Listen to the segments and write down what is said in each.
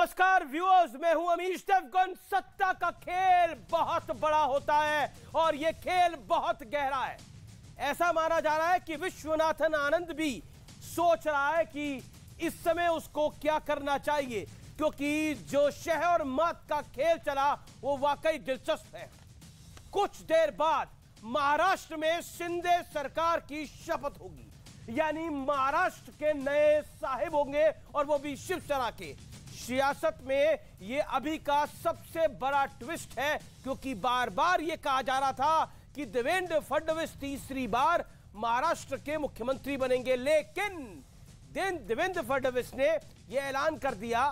नमस्कार व्यूअर्स, मैं हूं अमीश देवगन। सत्ता का खेल बहुत बड़ा होता है और यह खेल बहुत गहरा है। ऐसा माना जा रहा है कि विश्वनाथन आनंद भी सोच रहा है कि इस समय उसको क्या करना चाहिए, क्योंकि जो शह और मत का खेल चला वो वाकई दिलचस्प है। कुछ देर बाद महाराष्ट्र में शिंदे सरकार की शपथ होगी, यानी महाराष्ट्र के नए साहिब होंगे और वो भी शिवसेना के। सियासत में ये अभी का सबसे बड़ा ट्विस्ट है, क्योंकि बार बार ये कहा जा रहा था कि देवेंद्र फडणवीस तीसरी बार महाराष्ट्र के मुख्यमंत्री बनेंगे, लेकिन देवेंद्र फडणवीस ने यह ऐलान कर दिया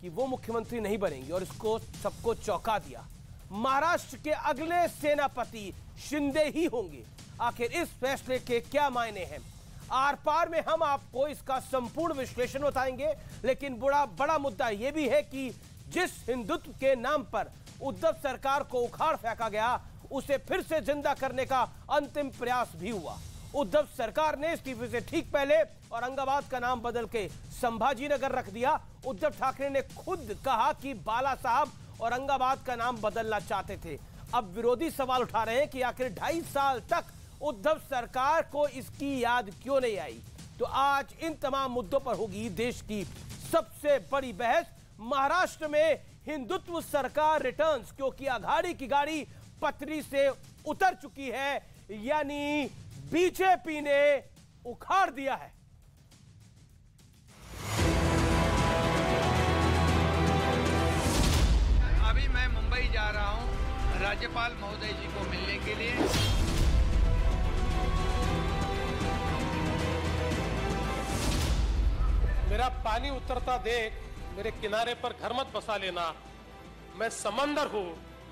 कि वो मुख्यमंत्री नहीं बनेंगे और इसको सबको चौंका दिया। महाराष्ट्र के अगले सेनापति शिंदे ही होंगे। आखिर इस फैसले के क्या मायने हैं, आर पार में हम आपको इसका संपूर्ण विश्लेषण बताएंगे। लेकिन बड़ा मुद्दा यह भी है कि जिस हिंदुत्व के नाम पर उद्धव सरकार को उखाड़ फेंका गया, उसे फिर से जिंदा करने का अंतिम प्रयास भी हुआ। उद्धव सरकार ने इस्तीफे से ठीक पहले औरंगाबाद का नाम बदल के संभाजी नगर रख दिया। उद्धव ठाकरे ने खुद कहा कि बाला साहब औरंगाबाद का नाम बदलना चाहते थे। अब विरोधी सवाल उठा रहे हैं कि आखिर 2.5 साल तक उद्धव सरकार को इसकी याद क्यों नहीं आई। तो आज इन तमाम मुद्दों पर होगी देश की सबसे बड़ी बहस। महाराष्ट्र में हिंदुत्व सरकार रिटर्न्स, क्योंकि अघाड़ी की गाड़ी पटरी से उतर चुकी है, यानी बीजेपी ने उखाड़ दिया है। अभी मैं मुंबई जा रहा हूं राज्यपाल महोदय जी को मिलने के लिए। मेरा पानी उतरता देख मेरे किनारे पर घर मत बसा लेना, मैं समंदर हूँ,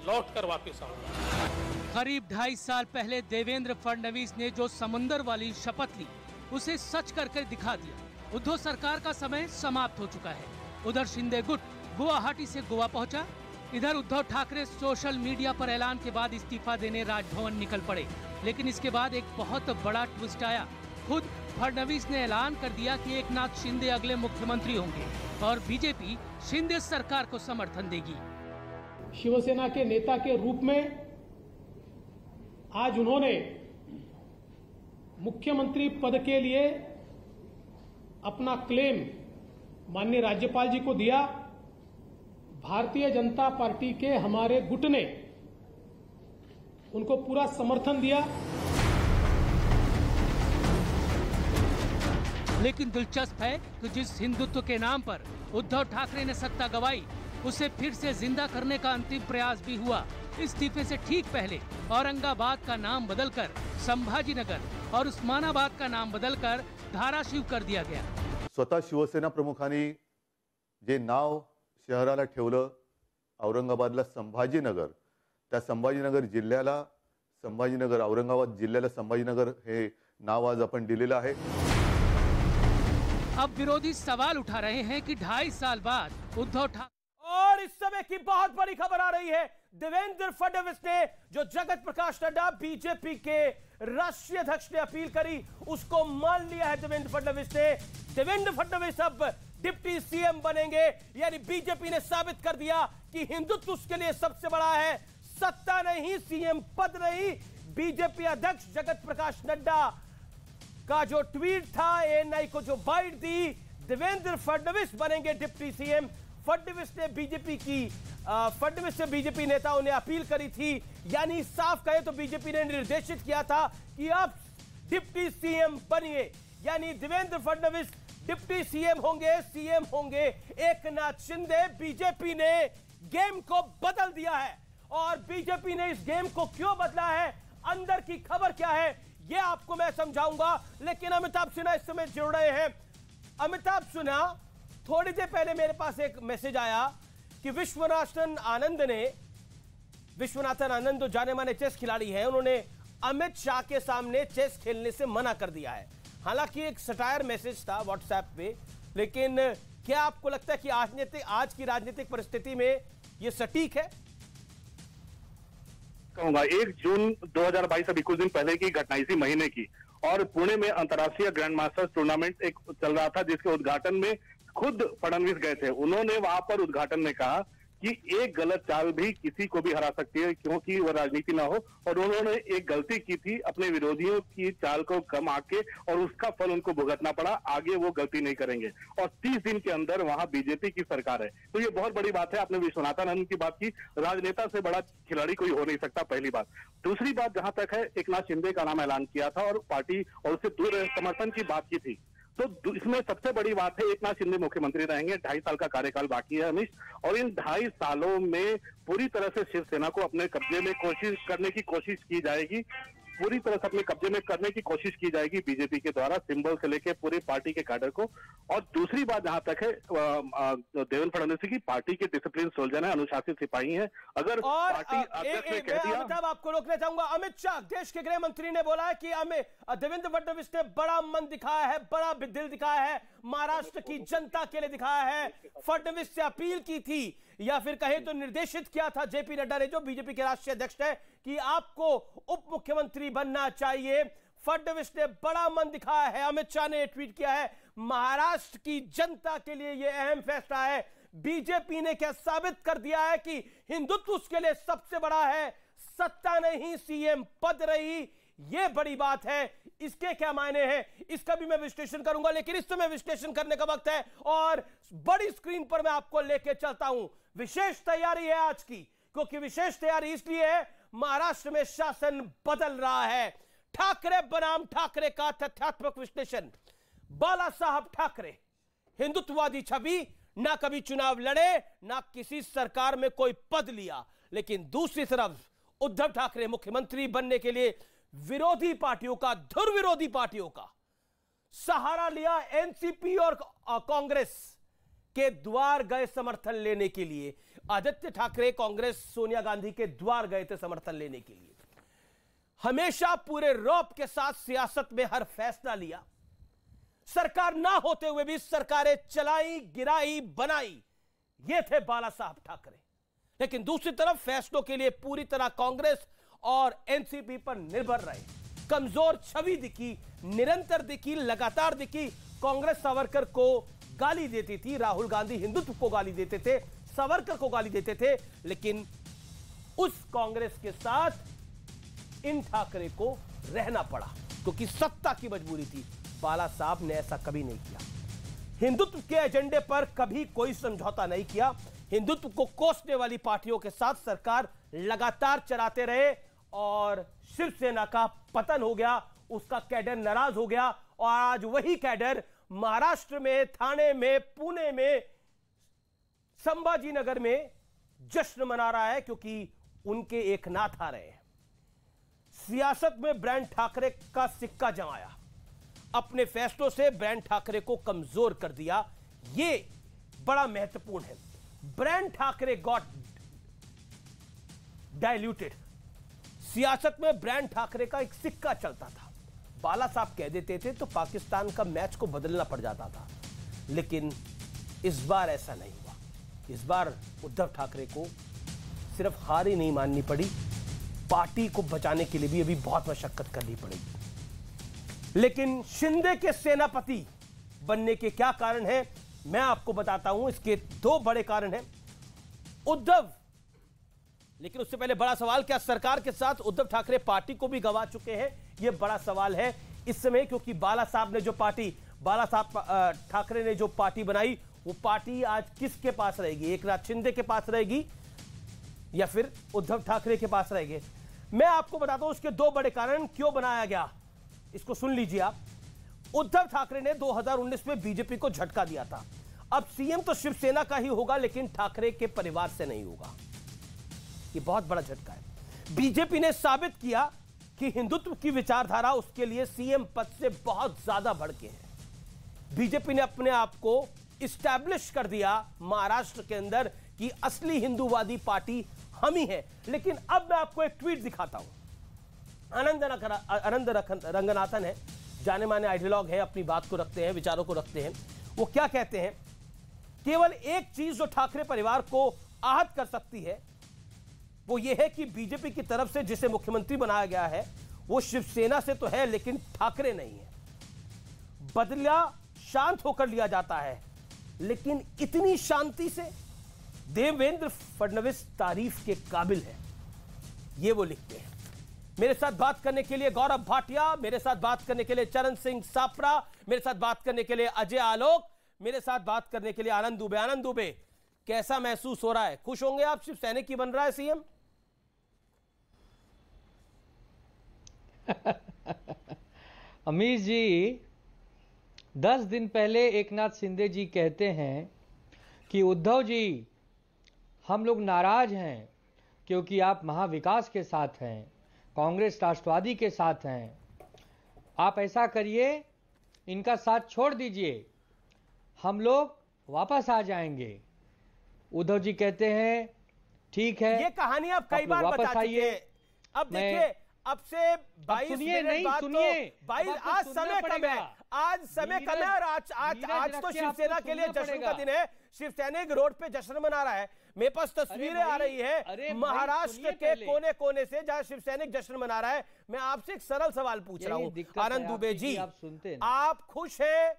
लौट कर वापिस आऊंगा। करीब 2.5 साल पहले देवेंद्र फडणवीस ने जो समुंदर वाली शपथ ली, उसे सच करके दिखा दिया। उद्धव सरकार का समय समाप्त हो चुका है। उधर शिंदे गुट गुवाहाटी से गोवा पहुंचा। इधर उद्धव ठाकरे सोशल मीडिया पर ऐलान के बाद इस्तीफा देने राजभवन निकल पड़े। लेकिन इसके बाद एक बहुत बड़ा ट्विस्ट आया। खुद फडणवीस ने ऐलान कर दिया कि एकनाथ शिंदे अगले मुख्यमंत्री होंगे और बीजेपी शिंदे सरकार को समर्थन देगी। शिवसेना के नेता के रूप में आज उन्होंने मुख्यमंत्री पद के लिए अपना क्लेम माननीय राज्यपाल जी को दिया। भारतीय जनता पार्टी के हमारे गुट ने उनको पूरा समर्थन दिया। लेकिन दिलचस्प है कि जिस हिंदुत्व के नाम पर उद्धव ठाकरे ने सत्ता गंवाई, उसे फिर से जिंदा करने का अंतिम प्रयास भी हुआ। इस्तीफे से ठीक पहले औरंगाबाद का नाम बदलकर संभाजी नगर और उस्मानाबाद का नाम बदलकर धाराशिव कर दिया गया। स्वतः शिवसेना प्रमुखांनी जे नाव शहराला ठेवलं औरंगाबादला संभाजीनगर, त्या संभाजीनगर जिल्ह्याला संभाजीनगर, औरंगाबाद जिल्ह्याला संभाजीनगर हे नाव आज आपण दिलेलं आहे। अब विरोधी सवाल उठा रहे हैं कि 2.5 साल बाद उद्धव ठाकरे। और इस समय की बहुत बड़ी खबर आ रही है। देवेंद्र फडणवीस ने, जो जगत प्रकाश नड्डा बीजेपी के राष्ट्रीय अध्यक्ष ने अपील करी, उसको मान लिया है देवेंद्र फडणवीस ने। देवेंद्र फडणवीस अब डिप्टी सीएम बनेंगे, यानी बीजेपी ने साबित कर दिया कि हिंदुत्व उसके लिए सबसे बड़ा है। सत्ता नहीं, सीएम पद नहीं। बीजेपी अध्यक्ष जगत प्रकाश नड्डा का जो ट्वीट था, एएनआई को जो बाइट दी, देवेंद्र फडणवीस बनेंगे डिप्टी सीएम। फडणवीस से बीजेपी नेताओं ने अपील करी थी, यानी साफ कहे तो बीजेपी ने निर्देशित किया था कि आप डिप्टी सीएम बनिए, यानी देवेंद्र फडणवीस डिप्टी सीएम होंगे। एकनाथ शिंदे। बीजेपी ने गेम को बदल दिया है। और बीजेपी ने इस गेम को क्यों बदला है, अंदर की खबर क्या है, यह आपको मैं समझाऊंगा। लेकिन अमिताभ सिन्हा इस समय जुड़ रहे हैं। अमिताभ सिन्हा, थोड़ी देर पहले मेरे पास एक मैसेज आया कि विश्वनाथन आनंद जो जाने माने चेस खिलाड़ी हैं, उन्होंने अमित शाह के सामने चेस खेलने से मना कर दिया है। हालांकि एक सटायर मैसेज था व्हाट्सएप पे, लेकिन क्या आपको लगता है कि आज की राजनीतिक परिस्थिति में यह सटीक है? कहूंगा 1 जून 2022, अभी कुछ दिन पहले की घटना, इसी महीने की, और पुणे में अंतर्राष्ट्रीय ग्रैंड मास्टर्स टूर्नामेंट एक चल रहा था, जिसके उद्घाटन में खुद फडणवीस गए थे, उन्होंने वहां पर उद्घाटन में कहा कि एक गलत चाल भी किसी को भी हरा सकती है, क्योंकि वह राजनीति ना हो, और उन्होंने एक गलती की थी, अपने विरोधियों की चाल को कम आके, और उसका फल उनको भुगतना पड़ा। आगे वो गलती नहीं करेंगे, और 30 दिन के अंदर वहां बीजेपी की सरकार है, तो ये बहुत बड़ी बात है। आपने विश्वनाथन आनंद की बात की, राजनेता से बड़ा खिलाड़ी कोई हो नहीं सकता, पहली बात। दूसरी बात जहां तक है, एकनाथ शिंदे का नाम ऐलान किया था और पार्टी और उससे दूर समर्थन की बात की थी, तो इसमें सबसे बड़ी बात है, एकनाथ शिंदे मुख्यमंत्री रहेंगे, 2.5 साल का कार्यकाल बाकी है अमिश, और इन 2.5 सालों में पूरी तरह से शिवसेना को अपने कब्जे में करने की कोशिश की जाएगी, पूरी तरह से अपने कब्जे में करने की कोशिश की जाएगी बीजेपी के द्वारा, सिंबल से लेके पूरी पार्टी के कैडर को। और दूसरी बात जहां तक है, देवेंद्र फडणवीस की पार्टी के डिसिप्लिन सोल्जर है, अनुशासित सिपाही हैं। अगर पार्टी अध्यक्ष ने कह दिया, अमिताभ आपको रोकना चाहूंगा। अमित शाह, देश के गृह मंत्री ने बोला है कि देवेंद्र फडणवीस ने बड़ा मन दिखाया है, बड़ा दिल दिखाया है, महाराष्ट्र की जनता के लिए दिखाया है। फडणवीस से अपील की थी, या फिर कहें तो निर्देशित किया था जेपी नड्डा ने, जो बीजेपी के राष्ट्रीय अध्यक्ष है, कि आपको उप मुख्यमंत्री बनना चाहिए। फडणवीस ने बड़ा मन दिखाया है। अमित शाह ने ट्वीट किया है, महाराष्ट्र की जनता के लिए यह अहम फैसला है। बीजेपी ने क्या साबित कर दिया है कि हिंदुत्व उसके लिए सबसे बड़ा है, सत्ता नहीं सीएम पद रही, यह बड़ी बात है। इसके क्या मायने हैं, इसका भी मैं विश्लेषण करूंगा, लेकिन इस समय विश्लेषण करने का वक्त है और बड़ी स्क्रीन पर मैं आपको लेकर चलता हूं। विशेष तैयारी है आज की, क्योंकि विशेष तैयारी इसलिए है, महाराष्ट्र में शासन बदल रहा है। ठाकरे बनाम ठाकरे का तथ्यात्मक विश्लेषण। बाला साहब ठाकरे, हिंदुत्ववादी छवि, ना कभी चुनाव लड़े, ना किसी सरकार में कोई पद लिया, लेकिन दूसरी तरफ उद्धव ठाकरे मुख्यमंत्री बनने के लिए विरोधी पार्टियों का, धुर विरोधी पार्टियों का सहारा लिया। एनसीपी और कांग्रेस के द्वार गए समर्थन लेने के लिए। आदित्य ठाकरे कांग्रेस सोनिया गांधी के द्वार गए थे समर्थन लेने के लिए। हमेशा पूरे रौब के साथ सियासत में हर फैसला लिया। सरकार ना होते हुए भी सरकारें चलाई, गिराई, बनाई, ये थे बाला साहब ठाकरे। लेकिन दूसरी तरफ फैसलों के लिए पूरी तरह कांग्रेस और एनसीपी पर निर्भर रहे। कमजोर छवि दिखी, निरंतर दिखी, लगातार दिखी। कांग्रेस सावरकर को गाली देती थी, राहुल गांधी हिंदुत्व को गाली देते थे, सावरकर को गाली देते थे, लेकिन उस कांग्रेस के साथ इन ठाकरे को रहना पड़ा, क्योंकि सत्ता की मजबूरी थी। बाला साहब ने ऐसा कभी नहीं किया। हिंदुत्व के एजेंडे पर कभी कोई समझौता नहीं किया। हिंदुत्व को कोसने वाली पार्टियों के साथ सरकार लगातार चलाते रहे और शिवसेना का पतन हो गया, उसका कैडर नाराज हो गया, और आज वही कैडर महाराष्ट्र में, थाने में, पुणे में, संभाजी नगर में जश्न मना रहा है, क्योंकि उनके एक नाथ आ रहे हैं। सियासत में ब्रांड ठाकरे का सिक्का जमाया, अपने फैसलों से ब्रांड ठाकरे को कमजोर कर दिया। यह बड़ा महत्वपूर्ण है। Brand Thackeray got diluted. सियासत में ब्रांड ठाकरे का एक सिक्का चलता था। बाला साहब कह देते थे तो पाकिस्तान का मैच को बदलना पड़ जाता था, लेकिन इस बार ऐसा नहीं हुआ। इस बार उद्धव ठाकरे को सिर्फ हार ही नहीं माननी पड़ी, पार्टी को बचाने के लिए भी अभी बहुत मशक्कत करनी पड़ेगी। लेकिन शिंदे के सेनापति बनने के क्या कारण हैं, मैं आपको बताता हूं। इसके दो बड़े कारण हैं। उद्धव, लेकिन उससे पहले बड़ा सवाल, क्या सरकार के साथ उद्धव ठाकरे पार्टी को भी गंवा चुके हैं? यह बड़ा सवाल है इस समय, क्योंकि बाला साहब ठाकरे ने जो पार्टी बनाई, वो पार्टी आज किसके पास रहेगी? एकनाथ शिंदे के पास रहेगी या फिर उद्धव ठाकरे के पास रहेगी? मैं आपको बताता हूं उसके दो बड़े कारण, क्यों बनाया गया, इसको सुन लीजिए आप। उद्धव ठाकरे ने 2019 में बीजेपी को झटका दिया था। अब सीएम तो शिवसेना का ही होगा, लेकिन ठाकरे के परिवार से नहीं होगा। ये बहुत बड़ा झटका है। बीजेपी ने साबित किया कि हिंदुत्व की विचारधारा उसके लिए सीएम पद से बहुत ज्यादा बढ़ के है। बीजेपी ने अपने आप को इस्टेब्लिश कर दिया महाराष्ट्र के अंदर कि असली हिंदूवादी पार्टी हम ही है। लेकिन अब मैं आपको एक ट्वीट दिखाता हूं। आनंद रंगनाथन है, जाने माने आइडियोलॉग है, अपनी बात को रखते हैं, विचारों को रखते हैं। वो क्या कहते हैं? केवल एक चीज जो ठाकरे परिवार को आहत कर सकती है, वो ये है कि बीजेपी की तरफ से जिसे मुख्यमंत्री बनाया गया है, वो शिवसेना से तो है, लेकिन ठाकरे नहीं है। बदला शांत होकर लिया जाता है, लेकिन इतनी शांति से देवेंद्र फडणवीस तारीफ के काबिल है, ये वो लिखते हैं। मेरे साथ बात करने के लिए गौरव भाटिया, मेरे साथ बात करने के लिए चरण सिंह सापरा, मेरे साथ बात करने के लिए अजय आलोक, मेरे साथ बात करने के लिए आनंद दुबे। आनंद दुबे, कैसा महसूस हो रहा है? खुश होंगे आप शिव सैनिक ही बन रहा है सीएम? अमीर जी, 10 दिन पहले एकनाथ शिंदे जी कहते हैं कि उद्धव जी, हम लोग नाराज हैं क्योंकि आप महाविकास के साथ हैं, कांग्रेस राष्ट्रवादी के साथ हैं, आप ऐसा करिए, इनका साथ छोड़ दीजिए, हम लोग वापस आ जाएंगे। उद्धव जी कहते हैं ठीक है, ये कहानी आप कई बार बता चुके हैं। अब देखिए, अब से 22 मिनट बाद तो 22, आज समय कम है, आज समय कम है, और आज तो शिवसेना के लिए जश्न का दिन है। शिवसैनिक रोड पे जश्न मना रहा है। मेरे पास तस्वीरें आ रही है महाराष्ट्र के कोने कोने से, जहां शिवसैनिक जश्न मना रहा है। मैं आपसे एक सरल सवाल पूछ रहा हूं आनंद दुबे जी, आप खुश हैं,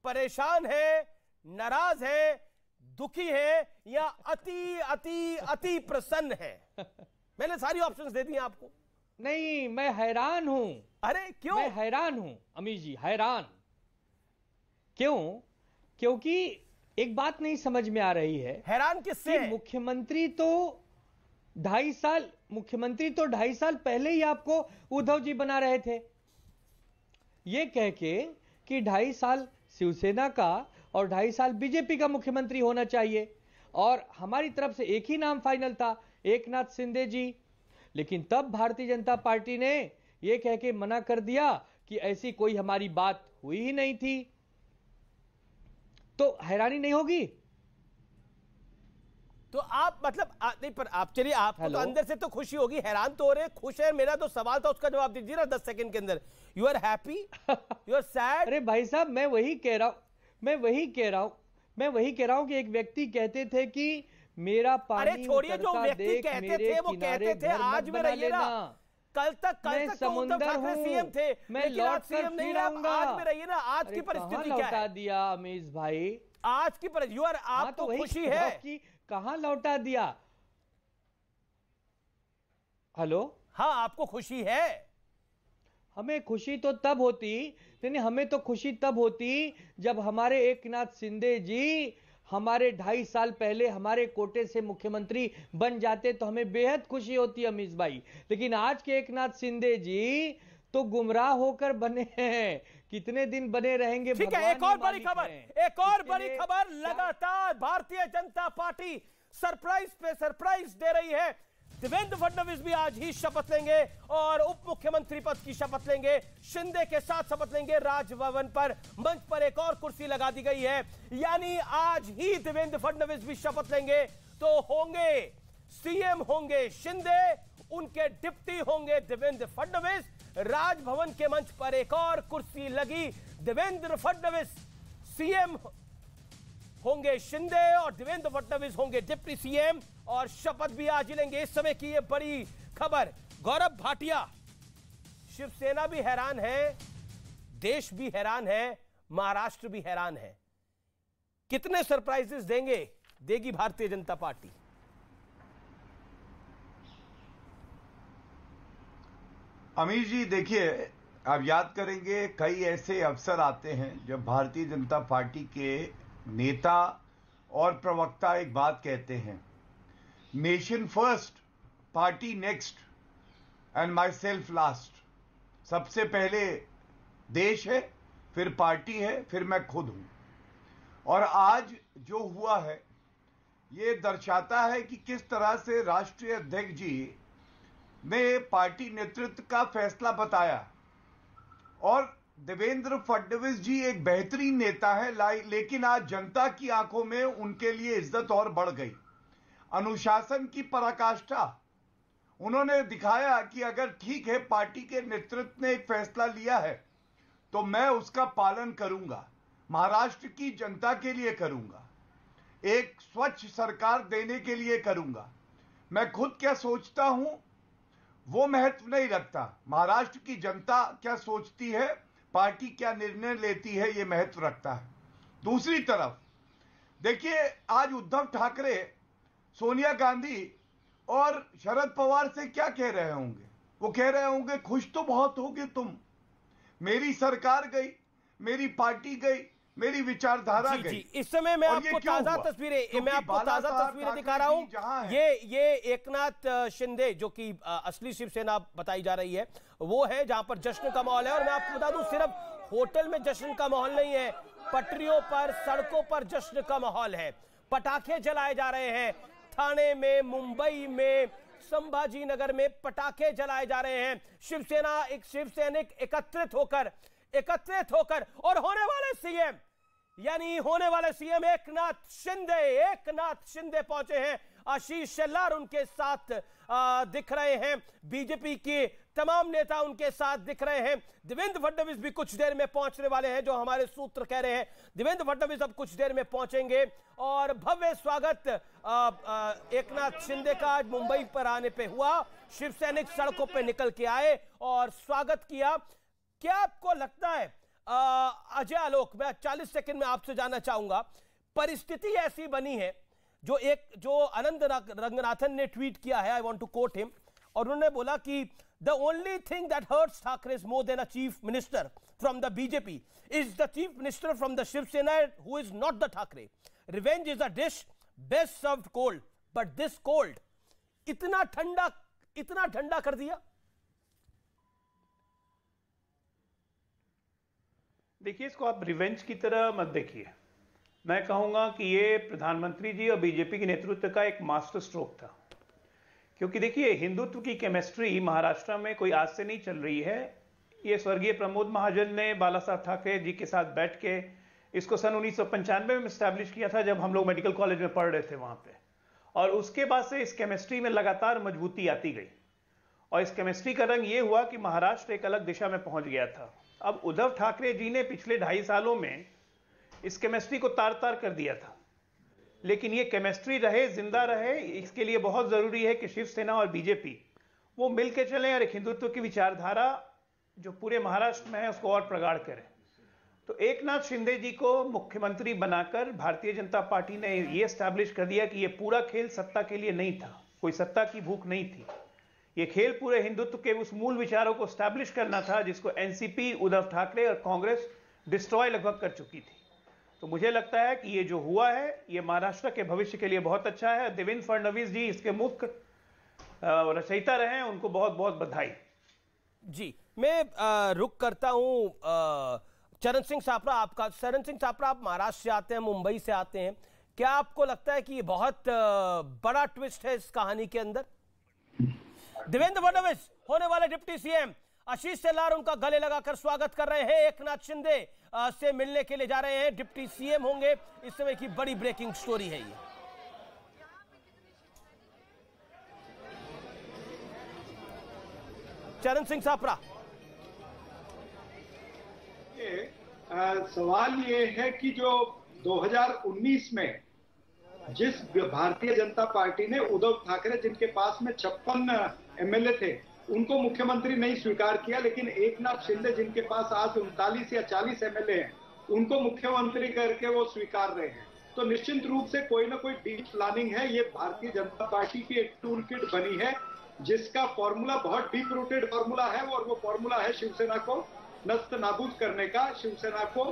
परेशान हैं, नाराज हैं, दुखी है, या अति अति अति प्रसन्न है? मैंने सारी ऑप्शंस दे दी आपको। नहीं, मैं हैरान हूं। अरे क्यों? मैं हैरान हूं अमीर जी, हैरान। क्यों? क्योंकि एक बात नहीं समझ में आ रही है। हैरान किससे? मुख्यमंत्री तो 2.5 साल पहले ही आपको उद्धव जी बना रहे थे, ये कह के कि 2.5 साल शिवसेना का और 2.5 साल बीजेपी का मुख्यमंत्री होना चाहिए, और हमारी तरफ से एक ही नाम फाइनल था, एकनाथ शिंदे जी। लेकिन तब भारतीय जनता पार्टी ने यह कह के मना कर दिया कि ऐसी कोई हमारी बात हुई ही नहीं थी। तो हैरानी नहीं होगी? तो आप मतलब नहीं, पर आप चलिए, आपको तो अंदर से तो खुशी होगी, हैरान तो हो रहे, खुश है। मेरा तो सवाल था, उसका जवाब दीजिए ना 10 सेकंड के अंदर। You are happy, you are sad? अरे भाई साहब, मैं वही कह रहा हूं कि एक व्यक्ति कहते थे कि मेरा पानी, अरे छोड़िए, जो व्यक्ति कहते थे वो कहते थे, आज में रहिए ना। कल तक तो उद्धव ठाकरे सीएम थे, मैं लौट सीएम नहीं रहूंगा। आज में रहिए ना। आज की परिस्थिति क्या है? लौटा दिया अमीश भाई, आज की परिस्थिति, आपको खुशी है कि कहां लौटा दिया? हेलो, हाँ, आपको खुशी है? हमें खुशी तो तब होती, नहीं, हमें तो खुशी तब होती जब हमारे एकनाथ शिंदे जी हमारे 2.5 साल पहले हमारे कोटे से मुख्यमंत्री बन जाते, तो हमें बेहद खुशी होती अमीश भाई। लेकिन आज के एकनाथ शिंदे जी तो गुमराह होकर बने हैं, कितने दिन बने रहेंगे? ठीक है, एक और बड़ी खबर, लगातार भारतीय जनता पार्टी सरप्राइज पे सरप्राइज दे रही है। देवेंद्र फडणवीस भी आज ही शपथ लेंगे और उप मुख्यमंत्री पद की शपथ लेंगे, शिंदे के साथ शपथ लेंगे। राजभवन पर मंच पर एक और कुर्सी लगा दी गई है, यानी आज ही देवेंद्र फडणवीस भी शपथ लेंगे। तो होंगे सीएम, होंगे शिंदे, उनके डिप्टी होंगे देवेंद्र फडणवीस। राजभवन के मंच पर एक और कुर्सी लगी, देवेंद्र फडणवीस सीएम होंगे शिंदे और देवेंद्र फडणवीस होंगे डिप्टी सीएम, और शपथ भी आज लेंगे। इस समय की ये बड़ी खबर। गौरव भाटिया, शिवसेना भी हैरान है, देश भी हैरान है, महाराष्ट्र भी हैरान है। कितने सरप्राइजेस देगी भारतीय जनता पार्टी? अमीर जी, देखिए, आप याद करेंगे कई ऐसे अवसर आते हैं जब भारतीय जनता पार्टी के नेता और प्रवक्ता एक बात कहते हैं, nation first, party next and my self last. सबसे पहले देश है, फिर पार्टी है, फिर मैं खुद हूं। और आज जो हुआ है ये दर्शाता है कि किस तरह से राष्ट्रीय अध्यक्ष जी ने पार्टी नेतृत्व का फैसला बताया। और देवेंद्र फडणवीस जी एक बेहतरीन नेता है, लेकिन आज जनता की आंखों में उनके लिए इज्जत और बढ़ गई। अनुशासन की पराकाष्ठा उन्होंने दिखाया कि अगर ठीक है, पार्टी के नेतृत्व ने एक फैसला लिया है तो मैं उसका पालन करूंगा, महाराष्ट्र की जनता के लिए करूंगा, एक स्वच्छ सरकार देने के लिए करूंगा। मैं खुद क्या सोचता हूं वो महत्व नहीं रखता, महाराष्ट्र की जनता क्या सोचती है, पार्टी क्या निर्णय लेती है, ये महत्व रखता है। दूसरी तरफ देखिए, आज उद्धव ठाकरे सोनिया गांधी और शरद पवार से क्या कह रहे होंगे? वो कह रहे होंगे खुश तो बहुत होगे तुम, मेरी सरकार गई, मेरी पार्टी गई, मेरी विचारधारा गई। जी, इस समय मैं आपको ताजा तस्वीरें दिखा रहा हूं। ये एकनाथ शिंदे जो कि असली शिवसेना बताई जा रही है, वो है जहां पर जश्न का माहौल है। और मैं आपको बता दूं, सिर्फ होटल में जश्न का माहौल नहीं है, पटरियों पर, सड़कों पर जश्न का माहौल है। पटाखे जलाए जा रहे हैं, ठाणे में, मुंबई में, संभाजी नगर में पटाखे जलाए जा रहे हैं। शिवसैनिक एकत्रित होकर और होने वाले सीएम एकनाथ शिंदे पहुंचे हैं। आशीष शेलार उनके साथ दिख रहे हैं, बीजेपी के तमाम नेता उनके साथ दिख रहे हैं। देवेंद्र फडणवीस भी कुछ देर में पहुंचने वाले हैं, जो हमारे सूत्र कह रहे हैं। देवेंद्र फडणवीस अब कुछ देर में पहुंचेंगे और भव्य स्वागत एकनाथ शिंदे का आज मुंबई पर आने पे हुआ। शिवसैनिक सड़कों पे निकल के आए और स्वागत किया। क्या आपको लगता है अजय आलोक, मैं 40 सेकंड में आपसे जानना चाहूंगा, परिस्थिति ऐसी बनी है जो अनंत रंगनाथन ने ट्वीट किया है, I want to quote him, और उन्होंने बोला कि the only thing that hurts Thackeray more than a chief minister from the BJP is the chief minister from the Shiv Sena who is not the Thackeray. Revenge is a dish best served cold, but this cold. इतना ठंडा कर दिया। देखिए, इसको आप revenge की तरह मत देखिए। मैं कहूंगा कि ये प्रधानमंत्री जी और बीजेपी के नेतृत्व का एक मास्टर स्ट्रोक था। क्योंकि देखिए, हिंदुत्व की केमिस्ट्री महाराष्ट्र में कोई आज से नहीं चल रही है। ये स्वर्गीय प्रमोद महाजन ने बाला साहब ठाकरे जी के साथ बैठ के इसको सन 1995 में स्टैब्लिश किया था, जब हम लोग मेडिकल कॉलेज में पढ़ रहे थे वहां पे। और उसके बाद से इस केमिस्ट्री में लगातार मजबूती आती गई और इस केमिस्ट्री का रंग ये हुआ कि महाराष्ट्र एक अलग दिशा में पहुंच गया था। अब उद्धव ठाकरे जी ने पिछले 2.5 सालों में इस केमिस्ट्री को तार तार कर दिया था, लेकिन ये केमिस्ट्री रहे, जिंदा रहे, इसके लिए बहुत जरूरी है कि शिवसेना और बीजेपी वो मिलकर चलें और एक हिंदुत्व की विचारधारा जो पूरे महाराष्ट्र में है उसको और प्रगाढ़ करें। तो एकनाथ शिंदे जी को मुख्यमंत्री बनाकर भारतीय जनता पार्टी ने ये स्टैब्लिश कर दिया कि ये पूरा खेल सत्ता के लिए नहीं था, कोई सत्ता की भूख नहीं थी। ये खेल पूरे हिंदुत्व के उस मूल विचारों को स्टैब्लिश करना था जिसको एनसीपी, उद्धव ठाकरे और कांग्रेस डिस्ट्रॉय लगभग कर चुकी थी। तो मुझे लगता है कि ये जो हुआ है ये महाराष्ट्र के भविष्य के लिए बहुत अच्छा है। देवेंद्र फडणवीस जी इसके मुख्य रचयिता रहे हैं, उनको बहुत बहुत बधाई। जी, मैं रुक करता हूं चरण सिंह सापरा आपका। चरण सिंह सापरा, आप महाराष्ट्र से आते हैं, मुंबई से आते हैं, क्या आपको लगता है कि ये बहुत बड़ा ट्विस्ट है इस कहानी के अंदर? देवेंद्र फडणवीस होने वाले डिप्टी सीएम, आशीष शेलार उनका गले लगाकर स्वागत कर रहे हैं। एकनाथ शिंदे से मिलने के लिए जा रहे हैं, डिप्टी सीएम होंगे। इस समय की बड़ी ब्रेकिंग स्टोरी है ये। चरण सिंह सापरा, सवाल ये है कि जो 2019 में जिस भारतीय जनता पार्टी ने उद्धव ठाकरे, जिनके पास में 56 एमएलए थे, उनको मुख्यमंत्री नहीं स्वीकार किया, लेकिन एकनाथ शिंदे जिनके पास आज 39 या 40 एमएलए हैं, उनको मुख्यमंत्री करके वो स्वीकार रहे हैं। तो निश्चित रूप से कोई ना कोई डीप प्लानिंग है। ये भारतीय जनता पार्टी की एक टूल किट बनी है जिसका फॉर्मूला बहुत डीप रूटेड फॉर्मूला है, और वो फॉर्मूला है शिवसेना को नस्त नाबूद करने का, शिवसेना को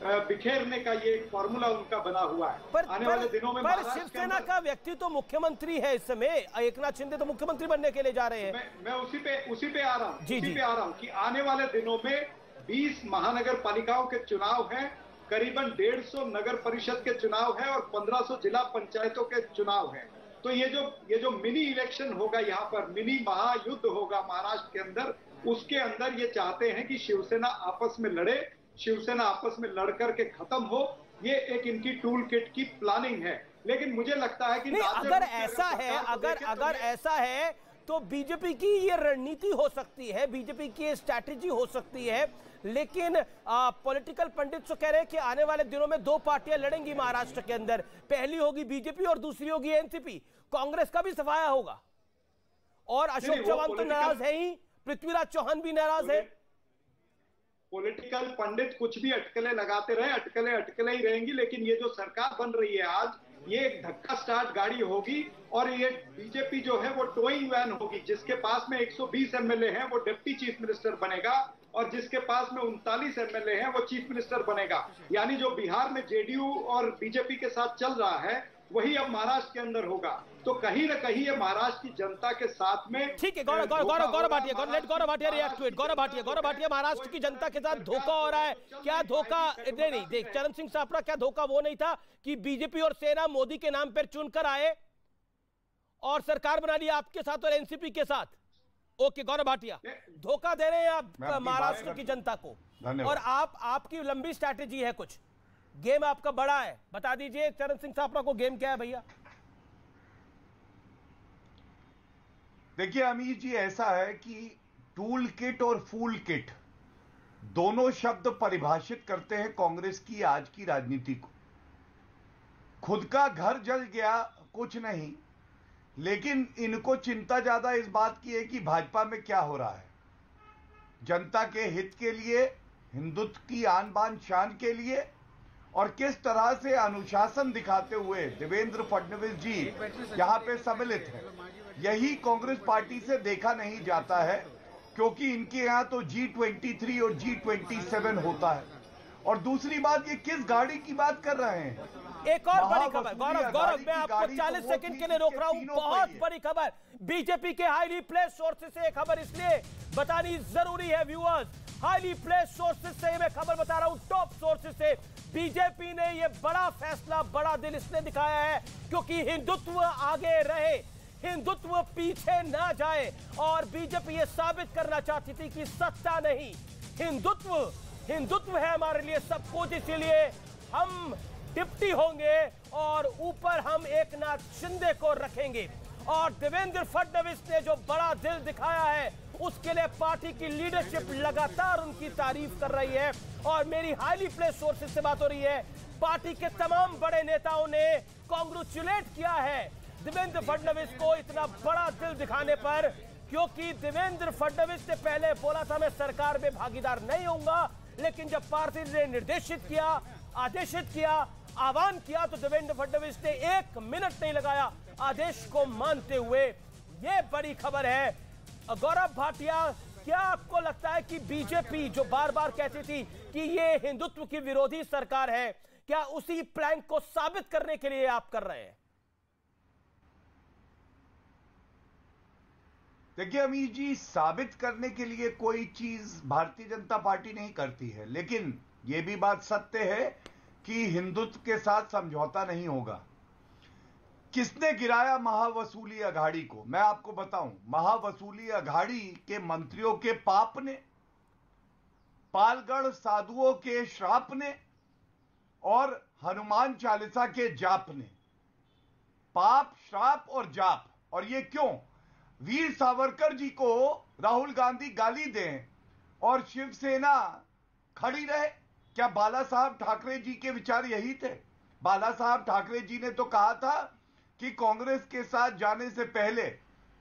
बिखेरने का। ये एक फॉर्मूला उनका बना हुआ है। आने वाले दिनों में शिवसेना का व्यक्ति तो मुख्यमंत्री है इस समय, एकनाथ शिंदे तो मुख्यमंत्री बनने के लिए जा रहे हैं। मैं उसी पे आ रहा हूँ कि आने वाले दिनों में 20 महानगर पालिकाओं के चुनाव हैं, करीबन 150 नगर परिषद के चुनाव है और 1500 जिला पंचायतों के चुनाव है। तो ये जो मिनी इलेक्शन होगा, यहाँ पर मिनी महायुद्ध होगा महाराष्ट्र के अंदर, उसके अंदर ये चाहते हैं कि शिवसेना आपस में लड़े, शिवसेना आपस में लड़ करके खत्म हो। ये एक इनकी टूल किट की प्लानिंग है। लेकिन मुझे लगता है कि अगर ऐसा है तो बीजेपी की ये रणनीति हो सकती है, बीजेपी की स्ट्रैटेजी हो सकती है। लेकिन पॉलिटिकल पंडित तो कह रहे हैं कि आने वाले दिनों में 2 पार्टियां लड़ेंगी महाराष्ट्र के अंदर, पहली होगी बीजेपी और दूसरी होगी एनसीपी। कांग्रेस का भी सफाया होगा और अशोक चौहान तो नाराज है ही, पृथ्वीराज चौहान भी नाराज है। पॉलिटिकल पंडित कुछ भी अटकलें लगाते रहे, अटकलें ही रहेंगी। लेकिन ये जो सरकार बन रही है आज, ये एक धक्का स्टार्ट गाड़ी होगी और ये बीजेपी जो है वो टोइंग वैन होगी। जिसके पास में 120 एमएलए हैं वो डिप्टी चीफ मिनिस्टर बनेगा और जिसके पास में 39 एमएलए हैं वो चीफ मिनिस्टर बनेगा। यानी जो बिहार में जेडीयू और बीजेपी के साथ चल रहा है वही अब महाराष्ट्र के अंदर होगा। तो कहीं ना कहीं ये महाराष्ट्र की जनता के साथ में ठीक है। Gaurav Bhatia, let Gaurav Bhatia react to it. Gaurav Bhatia, Maharashtra की जनता के साथ धोखा हो रहा है। क्या धोखा? नहीं, देख चरण सिंह सापरा, क्या धोखा वो नहीं था कि बीजेपी और सेना मोदी के नाम पर चुनकर आए और सरकार बना ली आपके साथ और एनसीपी के साथ? ओके गौरव भाटिया, धोखा दे रहे हैं आप महाराष्ट्र की जनता को, और आपकी लंबी स्ट्रैटेजी है, कुछ गेम आपका बड़ा है, बता दीजिए चरण सिंह सापरा को गेम क्या है भैया? देखिए अमीर जी, ऐसा है कि टूल किट और फूल किट दोनों शब्द परिभाषित करते हैं कांग्रेस की आज की राजनीति को। खुद का घर जल गया कुछ नहीं, लेकिन इनको चिंता ज्यादा इस बात की है कि भाजपा में क्या हो रहा है। जनता के हित के लिए, हिंदुत्व की आन बान शान के लिए, और किस तरह से अनुशासन दिखाते हुए देवेंद्र फडणवीस जी यहां पे सम्मिलित हैं, यही कांग्रेस पार्टी से देखा नहीं जाता है, क्योंकि इनके यहां तो G23 और G27 होता है। और दूसरी बात, ये किस गाड़ी की बात कर रहे हैं? एक और बड़ी खबर, गौरव मैं आपको 40 सेकंड के लिए रोक रहा हूं। बहुत बड़ी खबर, बीजेपी के हाईली प्लेस्ड सोर्सेज से खबर इसलिए बतानी जरूरी है व्यूअर्स। हाईली प्लेस्ड सोर्सेज से मैं खबर बता रहा हूं, टॉप सोर्सेज से। बीजेपी ने यह बड़ा फैसला, बड़ा दिल इसने दिखाया है क्योंकि हिंदुत्व आगे रहे, हिंदुत्व पीछे ना जाए, और बीजेपी ये साबित करना चाहती थी कि सत्ता नहीं, हिंदुत्व है हमारे लिए सब कुछ। इसीलिए हम डिप्टी होंगे और ऊपर हम एकनाथ शिंदे को रखेंगे। और देवेंद्र फडणवीस ने जो बड़ा दिल दिखाया है उसके लिए पार्टी की लीडरशिप लगातार उनकी तारीफ कर रही है। और मेरी हाईली प्लेस्ड सोर्सेज से बात हो रही है, पार्टी के तमाम बड़े नेताओं ने कांग्रेचुलेट किया है देवेंद्र फडणवीस को इतना बड़ा दिल दिखाने पर, क्योंकि देवेंद्र फडणवीस ने पहले बोला था मैं सरकार में भागीदार नहीं होऊंगा, लेकिन जब पार्टी ने निर्देशित किया, आदेशित किया, आह्वान किया तो देवेंद्र फडणवीस ने 1 मिनट नहीं लगाया आदेश को मानते हुए। यह बड़ी खबर है। गौरव भाटिया, क्या आपको लगता है कि बीजेपी जो बार बार कहती थी कि ये हिंदुत्व की विरोधी सरकार है, क्या उसी प्लान को साबित करने के लिए आप कर रहे हैं? देखिए अमीर जी, साबित करने के लिए कोई चीज भारतीय जनता पार्टी नहीं करती है, लेकिन यह भी बात सत्य है कि हिंदुत्व के साथ समझौता नहीं होगा। किसने गिराया महावसूली अघाड़ी को? मैं आपको बताऊं, महावसूली अघाड़ी के मंत्रियों के पाप ने, पालगढ़ साधुओं के श्राप ने और हनुमान चालीसा के जाप ने। पाप, श्राप और जाप। और ये क्यों? वीर सावरकर जी को राहुल गांधी गाली दें और शिवसेना खड़ी रहे। क्या बाला साहब ठाकरे जी के विचार यही थे? बाला साहब ठाकरे जी ने तो कहा था कि कांग्रेस के साथ जाने से पहले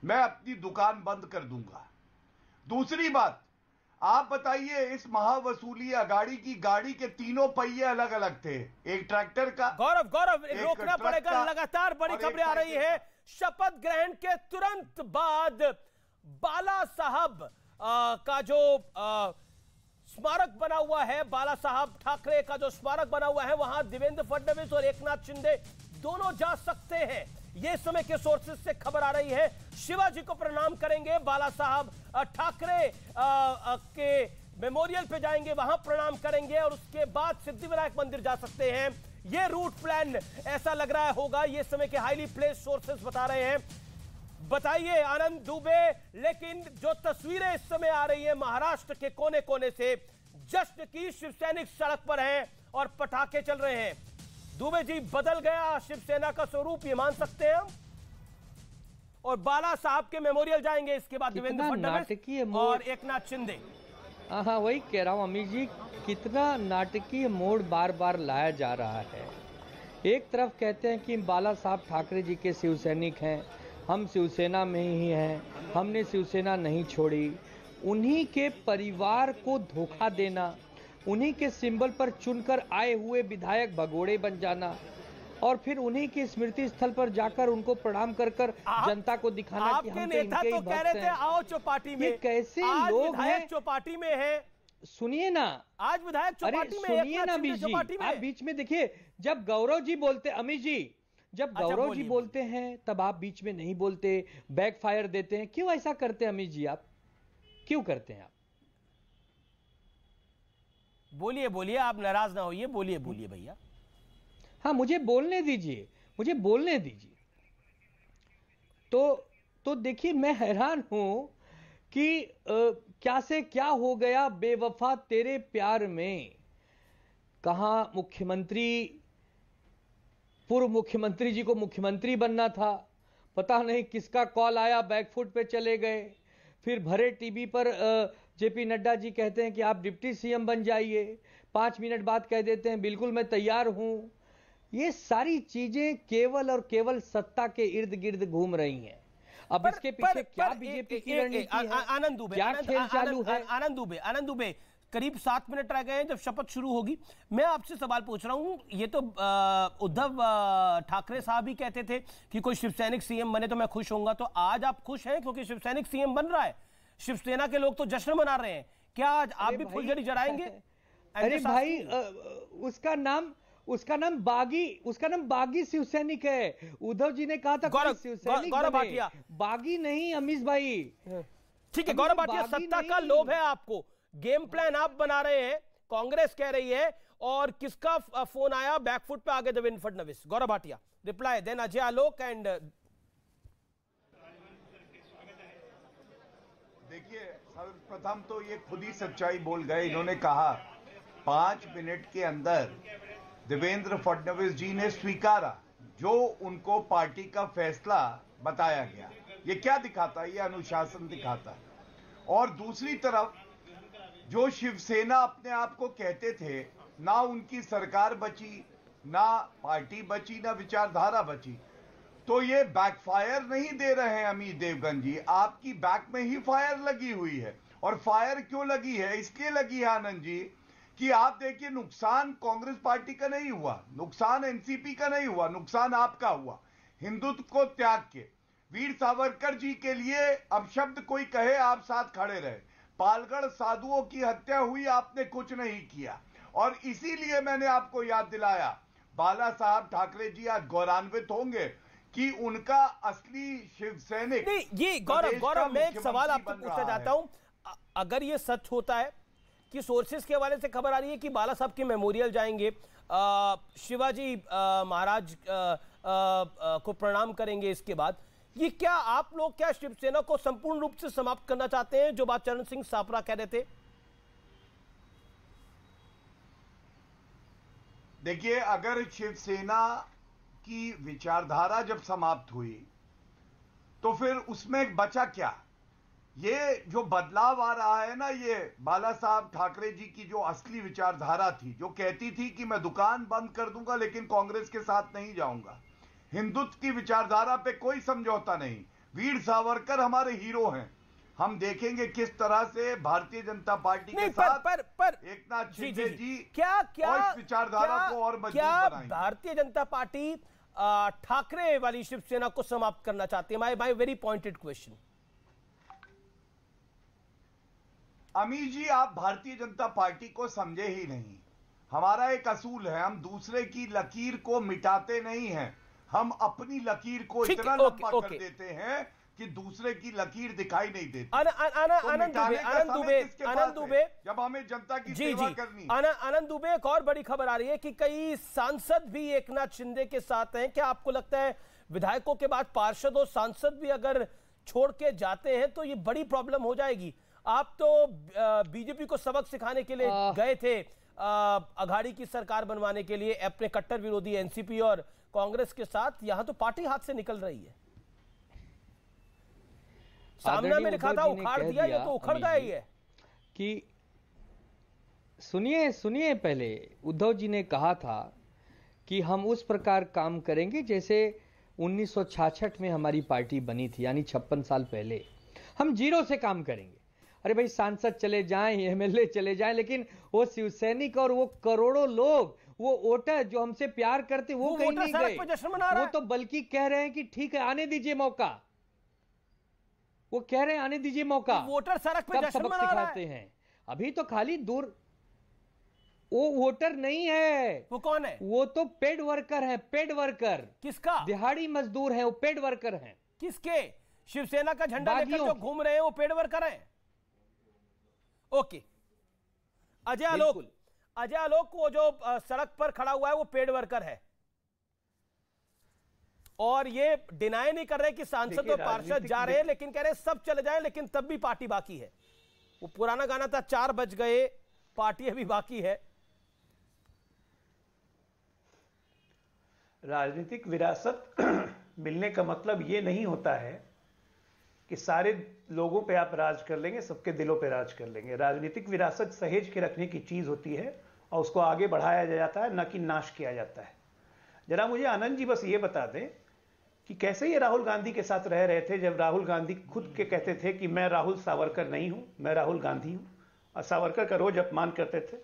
मैं अपनी दुकान बंद कर दूंगा। दूसरी बात, आप बताइए, इस महावसूली अघाड़ी की गाड़ी के तीनों पहिए अलग अलग थे। एक ट्रैक्टर का। गौरव रोकना पड़ेगा, लगातार बड़ी खबरें आ रही है। शपथ ग्रहण के तुरंत बाद बाला साहब का जो स्मारक बना हुआ है, बाला साहब ठाकरे का जो स्मारक बना हुआ है, वहां देवेंद्र फडणवीस और एकनाथ शिंदे दोनों जा सकते हैं। ये समय के सोर्सेज से खबर आ रही है। शिवाजी को प्रणाम करेंगे, बाला साहब ठाकरे के मेमोरियल पे जाएंगे, वहां प्रणाम करेंगे और उसके बाद सिद्धिविनायक मंदिर जा सकते हैं। ये रूट प्लान ऐसा लग रहा होगा, ये समय के हाईली प्लेस्ड सोर्सेज बता रहे हैं। बताइए आनंद दुबे, लेकिन जो तस्वीरें इस समय आ रही है महाराष्ट्र के कोने कोने से, जश्न की शिवसैनिक सड़क पर हैं और पटाखे चल रहे हैं। दुबे जी, बदल गया शिवसेना का स्वरूप, ये मान सकते हैं हम? और बाला साहब के मेमोरियल जाएंगे, इसके बाद देवेंद्र फडणवीस और एकनाथ शिंदे। हाँ, वही कह रहा हूँ अमीर जी, कितना नाटकीय मोड़ बार बार लाया जा रहा है। एक तरफ कहते हैं कि बाला साहब ठाकरे जी के शिवसैनिक हैं, हम शिवसेना में ही हैं, हमने शिवसेना नहीं छोड़ी। उन्हीं के परिवार को धोखा देना, उन्हीं के सिंबल पर चुनकर आए हुए विधायक भगोड़े बन जाना और फिर उन्हीं की स्मृति स्थल पर जाकर उनको प्रणाम कर जनता को दिखाना कि हम तो नेता इनके तो ही कह भक्त रहे थे हैं। आओ चौपाटी में। ये कैसे आज लोग विधायक हैं? चौपाटी में है, सुनिए ना, आज विधायक अरे चौपाटी में, सुनिए ना एकनाथ शिंदे अमीश जी, चौपाटी में। आप बीच में देखिए, जब गौरव जी बोलते, अमीश जी जब अच्छा, गौरव जी बोलिए, बोलते हैं तब आप बीच में नहीं बोलते, बैकफायर देते हैं। क्यों ऐसा करते हैं अमीश जी? आप क्यों करते हैं? आप बोलिए बोलिए, आप नाराज ना होइए, बोलिए बोलिए भैया। हाँ, मुझे बोलने दीजिए, मुझे बोलने दीजिए। तो देखिए, मैं हैरान हूं कि क्या से क्या हो गया बेवफा तेरे प्यार में। कहां मुख्यमंत्री, पूर्व मुख्यमंत्री जी को मुख्यमंत्री बनना था, पता नहीं किसका कॉल आया, बैकफुट पे चले गए। फिर भरे टीवी पर जेपी नड्डा जी कहते हैं कि आप डिप्टी सीएम बन जाइए, 5 मिनट बाद कह देते हैं बिल्कुल मैं तैयार हूं। ये सारी चीजें केवल और केवल सत्ता के इर्द गिर्द घूम रही हैं। अब इसके पीछे क्या बीजेपी की रणनीति है? आनंद दुबे, क्या खेल चालू है? आनंद दुबे, करीब 7 मिनट रह गए हैं जब शपथ शुरू होगी। मैं आपसे सवाल पूछ रहा हूं, ये तो उद्धव ठाकरे साहब ही कहते थे कि कोई शिवसैनिक सीएम बने तो मैं खुश होऊंगा, तो आज आप खुश हैं क्योंकि शिवसैनिक सीएम बन रहा है? शिवसेना के लोग तो जश्न मना रहे हैं, क्या आज आप भी फुलझड़ी जलाएंगे? अरे भाई, उसका नाम बागी शिवसैनिक है। उद्धव जी ने कहा था शिवसैनिक गौरव भाटिया, बागी नहीं अमीश भाई। ठीक है गौरव भाटिया, सत्ता का लोभ है आपको, गेम प्लान आप बना रहे हैं, कांग्रेस कह रही है, और किसका फोन आया बैकफुट पे आगे Devendra Fadnavis? Gaurav Bhatia reply, then Ajay Alok and. देखिए, सर्वप्रथम तो ये खुद ही सच्चाई बोल गए। इन्होंने कहा 5 मिनट के अंदर देवेंद्र फडणवीस जी ने स्वीकारा जो उनको पार्टी का फैसला बताया गया। ये क्या दिखाता है? ये अनुशासन दिखाता है। और दूसरी तरफ जो शिवसेना अपने आप को कहते थे, ना उनकी सरकार बची, ना पार्टी बची, ना विचारधारा बची, तो ये बैकफायर नहीं दे रहे हैं अमित देवगन जी, आपकी बैक में ही फायर लगी हुई है। और फायर क्यों लगी है? इसलिए लगी है आनंद जी कि आप देखिए, नुकसान कांग्रेस पार्टी का नहीं हुआ, नुकसान एनसीपी का नहीं हुआ, नुकसान आपका हुआ। हिंदुत्व को त्याग के वीर सावरकर जी के लिए अब शब्द कोई कहे, आप साथ खड़े रहे। पालगढ़ साधुओं की हत्या हुई, आपने कुछ नहीं किया। और इसीलिए मैंने आपको याद दिलाया, बाला साहब ठाकरे जी आज गौरवान्वित होंगे कि उनका असली शिव सैनिक। नहीं, ये गौरव मैं एक सवाल आपको पूछना चाहता हूं, अगर ये सच होता है कि सोर्सेस के हवाले से खबर आ रही है कि बाला साहब के मेमोरियल जाएंगे, शिवाजी महाराज को प्रणाम करेंगे, इसके बाद ये क्या आप लोग क्या शिवसेना को संपूर्ण रूप से समाप्त करना चाहते हैं, जो बात चरण सिंह सापरा कह रहे थे? देखिए, अगर शिवसेना की विचारधारा जब समाप्त हुई तो फिर उसमें बचा क्या? ये जो बदलाव आ रहा है ना, ये बाला साहब ठाकरे जी की जो असली विचारधारा थी, जो कहती थी कि मैं दुकान बंद कर दूंगा लेकिन कांग्रेस के साथ नहीं जाऊंगा, हिंदुत्व की विचारधारा पे कोई समझौता नहीं, वीर सावरकर हमारे हीरो हैं। हम देखेंगे किस तरह से भारतीय जनता पार्टी के साथ एकनाथ शिंदे जी क्या इस विचारधारा को और मजबूत बनाएंगे। भारतीय जनता पार्टी ठाकरे वाली शिवसेना को समाप्त करना चाहती है? My very pointed question. अमीर जी, आप भारतीय जनता पार्टी को समझे ही नहीं। हमारा एक असूल है, हम दूसरे की लकीर को मिटाते नहीं हैं, हम अपनी लकीर को इतना लंबा कर देते हैं कि दूसरे की लकीर दिखाई नहीं देती। आनंद दुबे, जब हमें जनता की सेवा करनी। आनंद दुबे, एक और बड़ी खबर आ रही है कि कई सांसद भी एकनाथ शिंदे के साथ हैं। क्या आपको लगता है विधायकों के बाद पार्षद और सांसद भी अगर छोड़ के जाते हैं तो ये बड़ी प्रॉब्लम हो जाएगी? आप तो बीजेपी को सबक सिखाने के लिए गए थे, अघाड़ी की सरकार बनवाने के लिए अपने कट्टर विरोधी एनसीपी और कांग्रेस के साथ, यहां तो पार्टी हाथ से निकल रही है। सामने में लिखा था उखाड़ दिया, ये तो उखड़ गया ही है। कि सुनिए, पहले उद्धव जी ने कहा था कि हम उस प्रकार काम करेंगे जैसे 1966 में हमारी पार्टी बनी थी, यानी 56 साल पहले। हम जीरो से काम करेंगे। अरे भाई सांसद चले जाएं, एमएलए चले जाएं, लेकिन वो शिवसैनिक और वो करोड़ों लोग, वो वोटर जो हमसे प्यार करते, वो कहीं नहीं गए। वो तो बल्कि कह रहे हैं कि ठीक है आने दीजिए मौका, वो कह रहे हैं आने दीजिए मौका। वोटर सड़क पे जश्न मना रहा सिखाते हैं। अभी तो खाली दूर, वो वोटर नहीं है। वो कौन है? वो तो पेड वर्कर है, पेड वर्कर। किसका? दिहाड़ी मजदूर है, वो पेड वर्कर हैं। किसके? शिवसेना का झंडा लेकर जो घूम रहे हैं वो पेड वर्कर हैं। ओके, अजय आलोक वो जो सड़क पर खड़ा हुआ है वो पेड वर्कर है, और ये डिनाई नहीं कर रहे कि सांसद और पार्षद जा रहे हैं, लेकिन कह रहे हैं सब चले जाएं, लेकिन तब भी पार्टी बाकी है। वो पुराना गाना था 4 बज गए पार्टी अभी बाकी है। राजनीतिक विरासत मिलने का मतलब ये नहीं होता है कि सारे लोगों पे आप राज कर लेंगे, सबके दिलों पे राज कर लेंगे। राजनीतिक विरासत सहेज के रखने की चीज होती है और उसको आगे बढ़ाया जाता है, न कि नाश किया जाता है। जरा मुझे आनंद जी बस ये बता दें कि कैसे ये राहुल गांधी के साथ रह रहे थे, जब राहुल गांधी खुद के कहते थे कि मैं राहुल सावरकर नहीं हूं, मैं राहुल गांधी हूं, और सावरकर का रोज अपमान करते थे।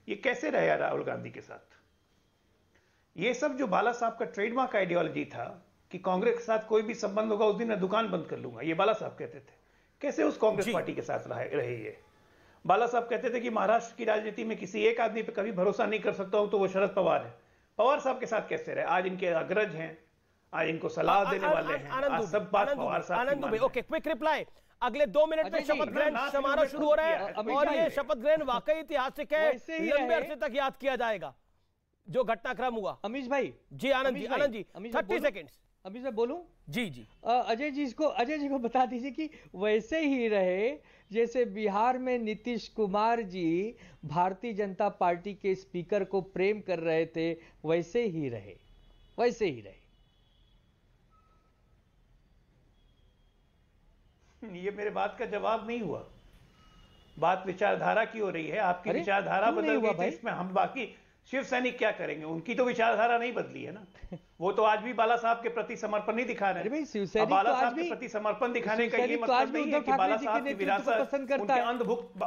ये कैसे रहे राहुल गांधी के साथ? ये सब जो बाला साहब का ट्रेडमार्क आइडियोलॉजी था कि कांग्रेस के साथ कोई भी संबंध होगा उस दिन मैं दुकान बंद कर लूंगा, ये बाला साहब कहते थे। कैसे उस कांग्रेस पार्टी के साथ रहे ये? बाला साहब कहते थे कि महाराष्ट्र की राजनीति में किसी एक आदमी पे कभी भरोसा नहीं कर सकता हूं तो वो शरद पवार है। पवार साहब के साथ कैसे रहे? आज इनके अग्रज हैं, आज इनको सलाह देने वाले हैं, आज सब बात पवार साहब की। Okay, quick reply. अगले 2 मिनट में शपथ ग्रहण समारोह शुरू हो रहा है, और ये शपथ ग्रहण वाकई ऐतिहासिक है, लंबे अरसे तक याद किया जाएगा जो घटनाक्रम हुआ। अमीश भाई जी, आनंद जी 30 सेकंड्स। अभी मैं बोलूं? जी अजय जी को बता दीजिए कि वैसे ही रहे जैसे बिहार में नीतीश कुमार जी भारतीय जनता पार्टी के स्पीकर को प्रेम कर रहे थे, वैसे ही रहे। ये मेरे बात का जवाब नहीं हुआ। बात विचारधारा की हो रही है, आपकी विचारधारा बदल गई थी, इसमें हम बाकी शिव सैनिक क्या करेंगे? उनकी तो विचारधारा नहीं बदली है ना। वो तो आज भी बाला साहब के प्रति समर्पण नहीं दिखा रहे हैं। बाला साहब के प्रति समर्पण दिखाने का ये मतलब नहीं है कि बाला साहब की विरासत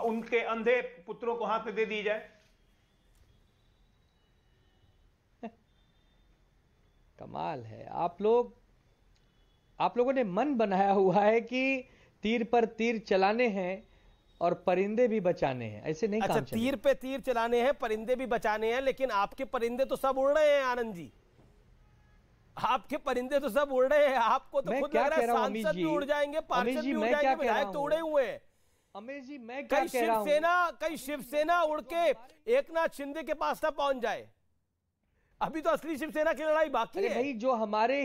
उनके अंधे पुत्रों को हाथ में दे दी जाए। कमाल है, आप लोगों ने मन बनाया हुआ है कि तीर पर तीर चलाने हैं और परिंदे भी बचाने हैं, ऐसे नहीं काम चलेगा। तीर पे तीर चलाने हैं, परिंदे भी बचाने हैं, लेकिन आपके परिंदे तो सब उड़ रहे हैं आनंद जी, आपके परिंदे तो सब उड़ रहे हैं। आपको तो खुद लग रहा है सांसद भी उड़ जाएंगे, पार्षद भी उड़ जाएंगे, विधायक तो उड़े हुए हैं। अमेश जी मैं क्या कह रहा हूं? कई शिवसेना उड़ के एकनाथ शिंदे के पास ना पहुंच जाए। अभी तो असली शिवसेना की लड़ाई बाकी है भाई। जो हमारे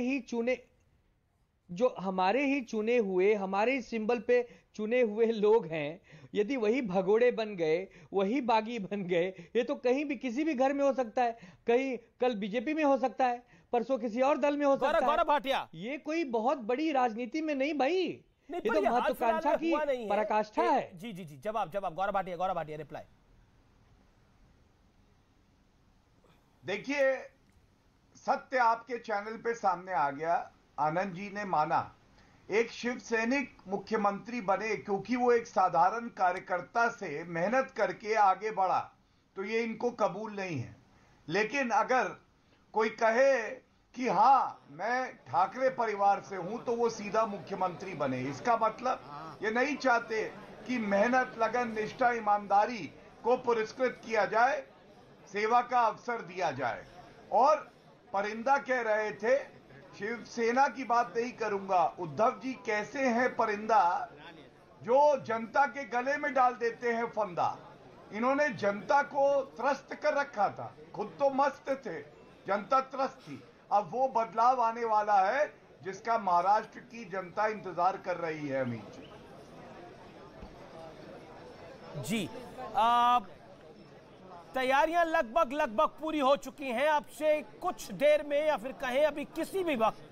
ही चुने हुए, हमारे सिंबल पे चुने हुए लोग हैं, यदि वही भगोड़े बन गए, वही बागी बन गए, ये तो कहीं भी किसी भी घर में हो सकता है। कहीं कल बीजेपी में हो सकता है, परसों किसी और दल में हो सकता है। गौरव भाटिया, ये कोई बहुत बड़ी राजनीति में नहीं भाई, ये तो महत्वाकांक्षा की पराकाष्ठा है। जी जवाब गौरव भाटिया रिप्लाई। देखिए, सत्य आपके चैनल पे सामने आ गया। आनंद जी ने माना एक शिव सैनिक मुख्यमंत्री बने क्योंकि वो एक साधारण कार्यकर्ता से मेहनत करके आगे बढ़ा, तो ये इनको कबूल नहीं है। लेकिन अगर कोई कहे कि हाँ मैं ठाकरे परिवार से हूं, तो वो सीधा मुख्यमंत्री बने। इसका मतलब ये नहीं चाहते कि मेहनत, लगन, निष्ठा, ईमानदारी को पुरस्कृत किया जाए, सेवा का अवसर दिया जाए। और परिंदा कह रहे थे, शिवसेना की बात नहीं करूंगा। उद्धव जी कैसे हैं परिंदा जो जनता के गले में डाल देते हैं फंदा। इन्होंने जनता को त्रस्त कर रखा था, खुद तो मस्त थे, जनता त्रस्त थी। अब वो बदलाव आने वाला है जिसका महाराष्ट्र की जनता इंतजार कर रही है। अमित जी तैयारियां लगभग पूरी हो चुकी हैं। अब से कुछ देर में या फिर कहें अभी किसी भी वक्त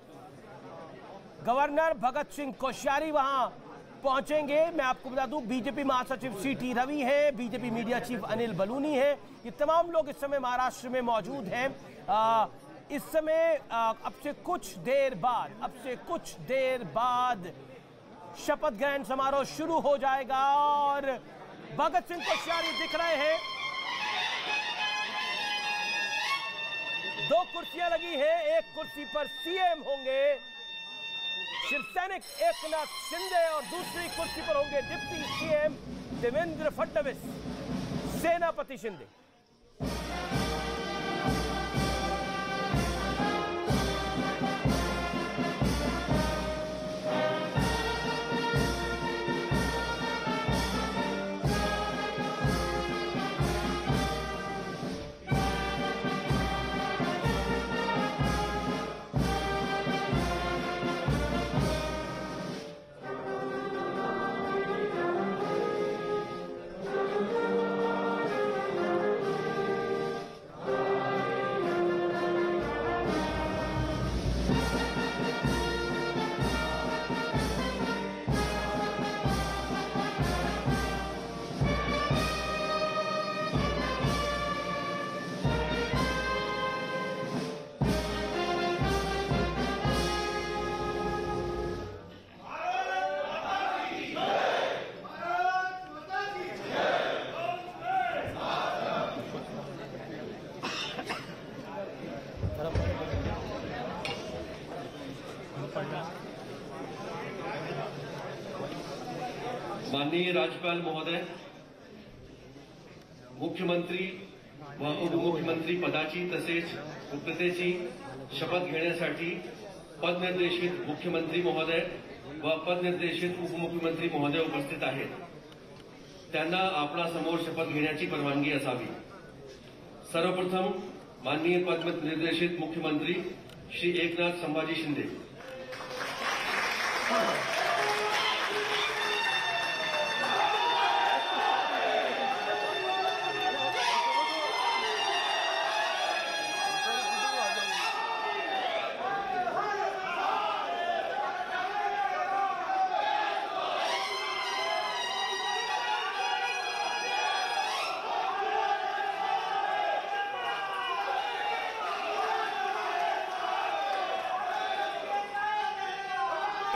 गवर्नर भगत सिंह कोश्यारी वहां पहुंचेंगे। मैं आपको बता दूं, बीजेपी महासचिव सीटी रवि हैं, BJP media chief Anil Baluni हैं, ये तमाम लोग इस समय महाराष्ट्र में मौजूद हैं। इस समय अब से कुछ देर बाद शपथ ग्रहण समारोह शुरू हो जाएगा और भगत सिंह कोश्यारी दिख रहे हैं। 2 कुर्सियां लगी है, एक कुर्सी पर सीएम होंगे शिवसैनिक एकनाथ शिंदे और दूसरी कुर्सी पर होंगे डिप्टी सीएम देवेंद्र फडणवीस, सेनापति शिंदे। माननीय राज्यपाल महोदय, मुख्यमंत्री व उपमुख्यमंत्री पदाची तसेच गुप्ततेची शपथ घेण्यासाठी पदनिर्देशित मुख्यमंत्री महोदय व पदनिर्देशित उपमुख्यमंत्री महोदय उपस्थित आहेत। त्यांना आपणासमोर शपथ घेण्याची परवानगी असावी। सर्वप्रथम माननीय पदनिर्देशित मुख्यमंत्री श्री एकनाथ संभाजी शिंदे।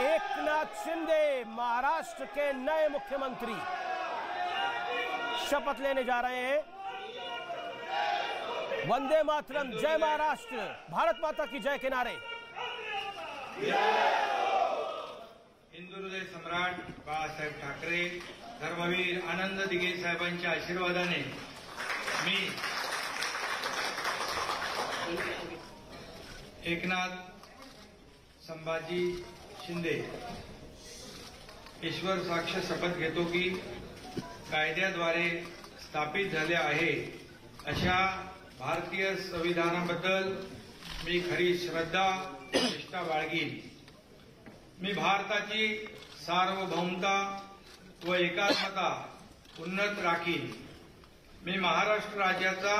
एकनाथ शिंदे महाराष्ट्र के नए मुख्यमंत्री शपथ लेने जा रहे हैं। वंदे मातरम, जय महाराष्ट्र, भारत माता की जय के नारे। हिंदू हृदय सम्राट बाळासाहेब ठाकरे, धर्मवीर आनंद दिघे साहेबांच्या आशीर्वादाने मी एकनाथ संभाजी शिंदे ईश्वर साक्ष शपथ घेतो की कायद्याद्वारे स्थापित झाल्या आहे अशा भारतीय संविधानाबद्दल मी खरी श्रद्धा निष्ठा बाळगीन। मी भारताची सार्वभौमता व एकात्मता उन्नत राखीन। मी महाराष्ट्र राज्याचा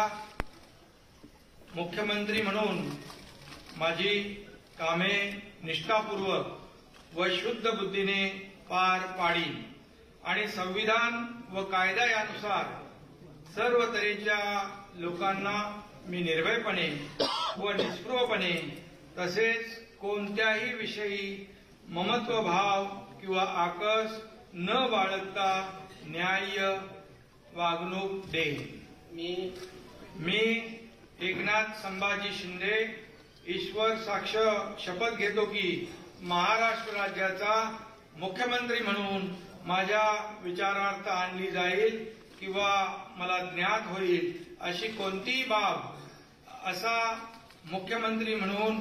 मुख्यमंत्री म्हणून माझी कामे निष्ठापूर्वक व शुद्ध बुद्धीने पार पाडीन आणि संविधान व कायदा यानुसार सर्व तऱ्हेच्या लोकांना मी निर्भयपणे व निष्पृहपणे तसेच कोणत्याही विषयी ममत्वभाव किंवा आकस न बाळगता न्याय्य वागणूक देईन। मी एकनाथ संभाजी शिंदे ईश्वर साक्ष शपथ घेतो की महाराष्ट्र राज्याचा मुख्यमंत्री म्हणून माझ्या विचारार्थ आणली जाईल किंवा मला ज्ञात होईल अशी कोणतीही बाब असा मुख्यमंत्री म्हणून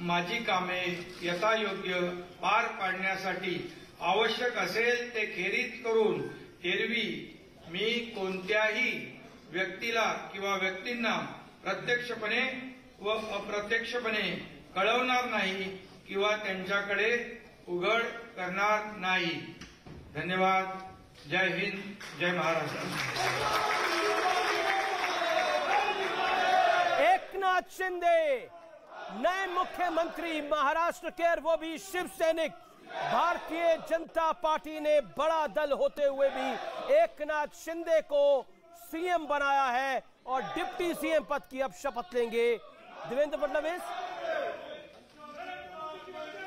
माझी कामे यथायोग्य पार पाडण्यासाठी आवश्यक असेल ते खेरीज करून एरवी मी कोणत्याही व्यक्तीला किंवा व्यक्तींना प्रत्यक्षपणे व अप्रत्यक्षपणे कळवणार नाही किंवा त्यांच्याकडे उघड करणार नाही। धन्यवाद। जय हिंद, जय महाराष्ट्र। एकनाथ शिंदे नए मुख्यमंत्री महाराष्ट्र के, और वो भी शिव सैनिक। भारतीय जनता पार्टी ने बड़ा दल होते हुए भी एकनाथ शिंदे को सीएम बनाया है और डिप्टी सीएम पद की अब शपथ लेंगे देवेंद्र फडणवीस।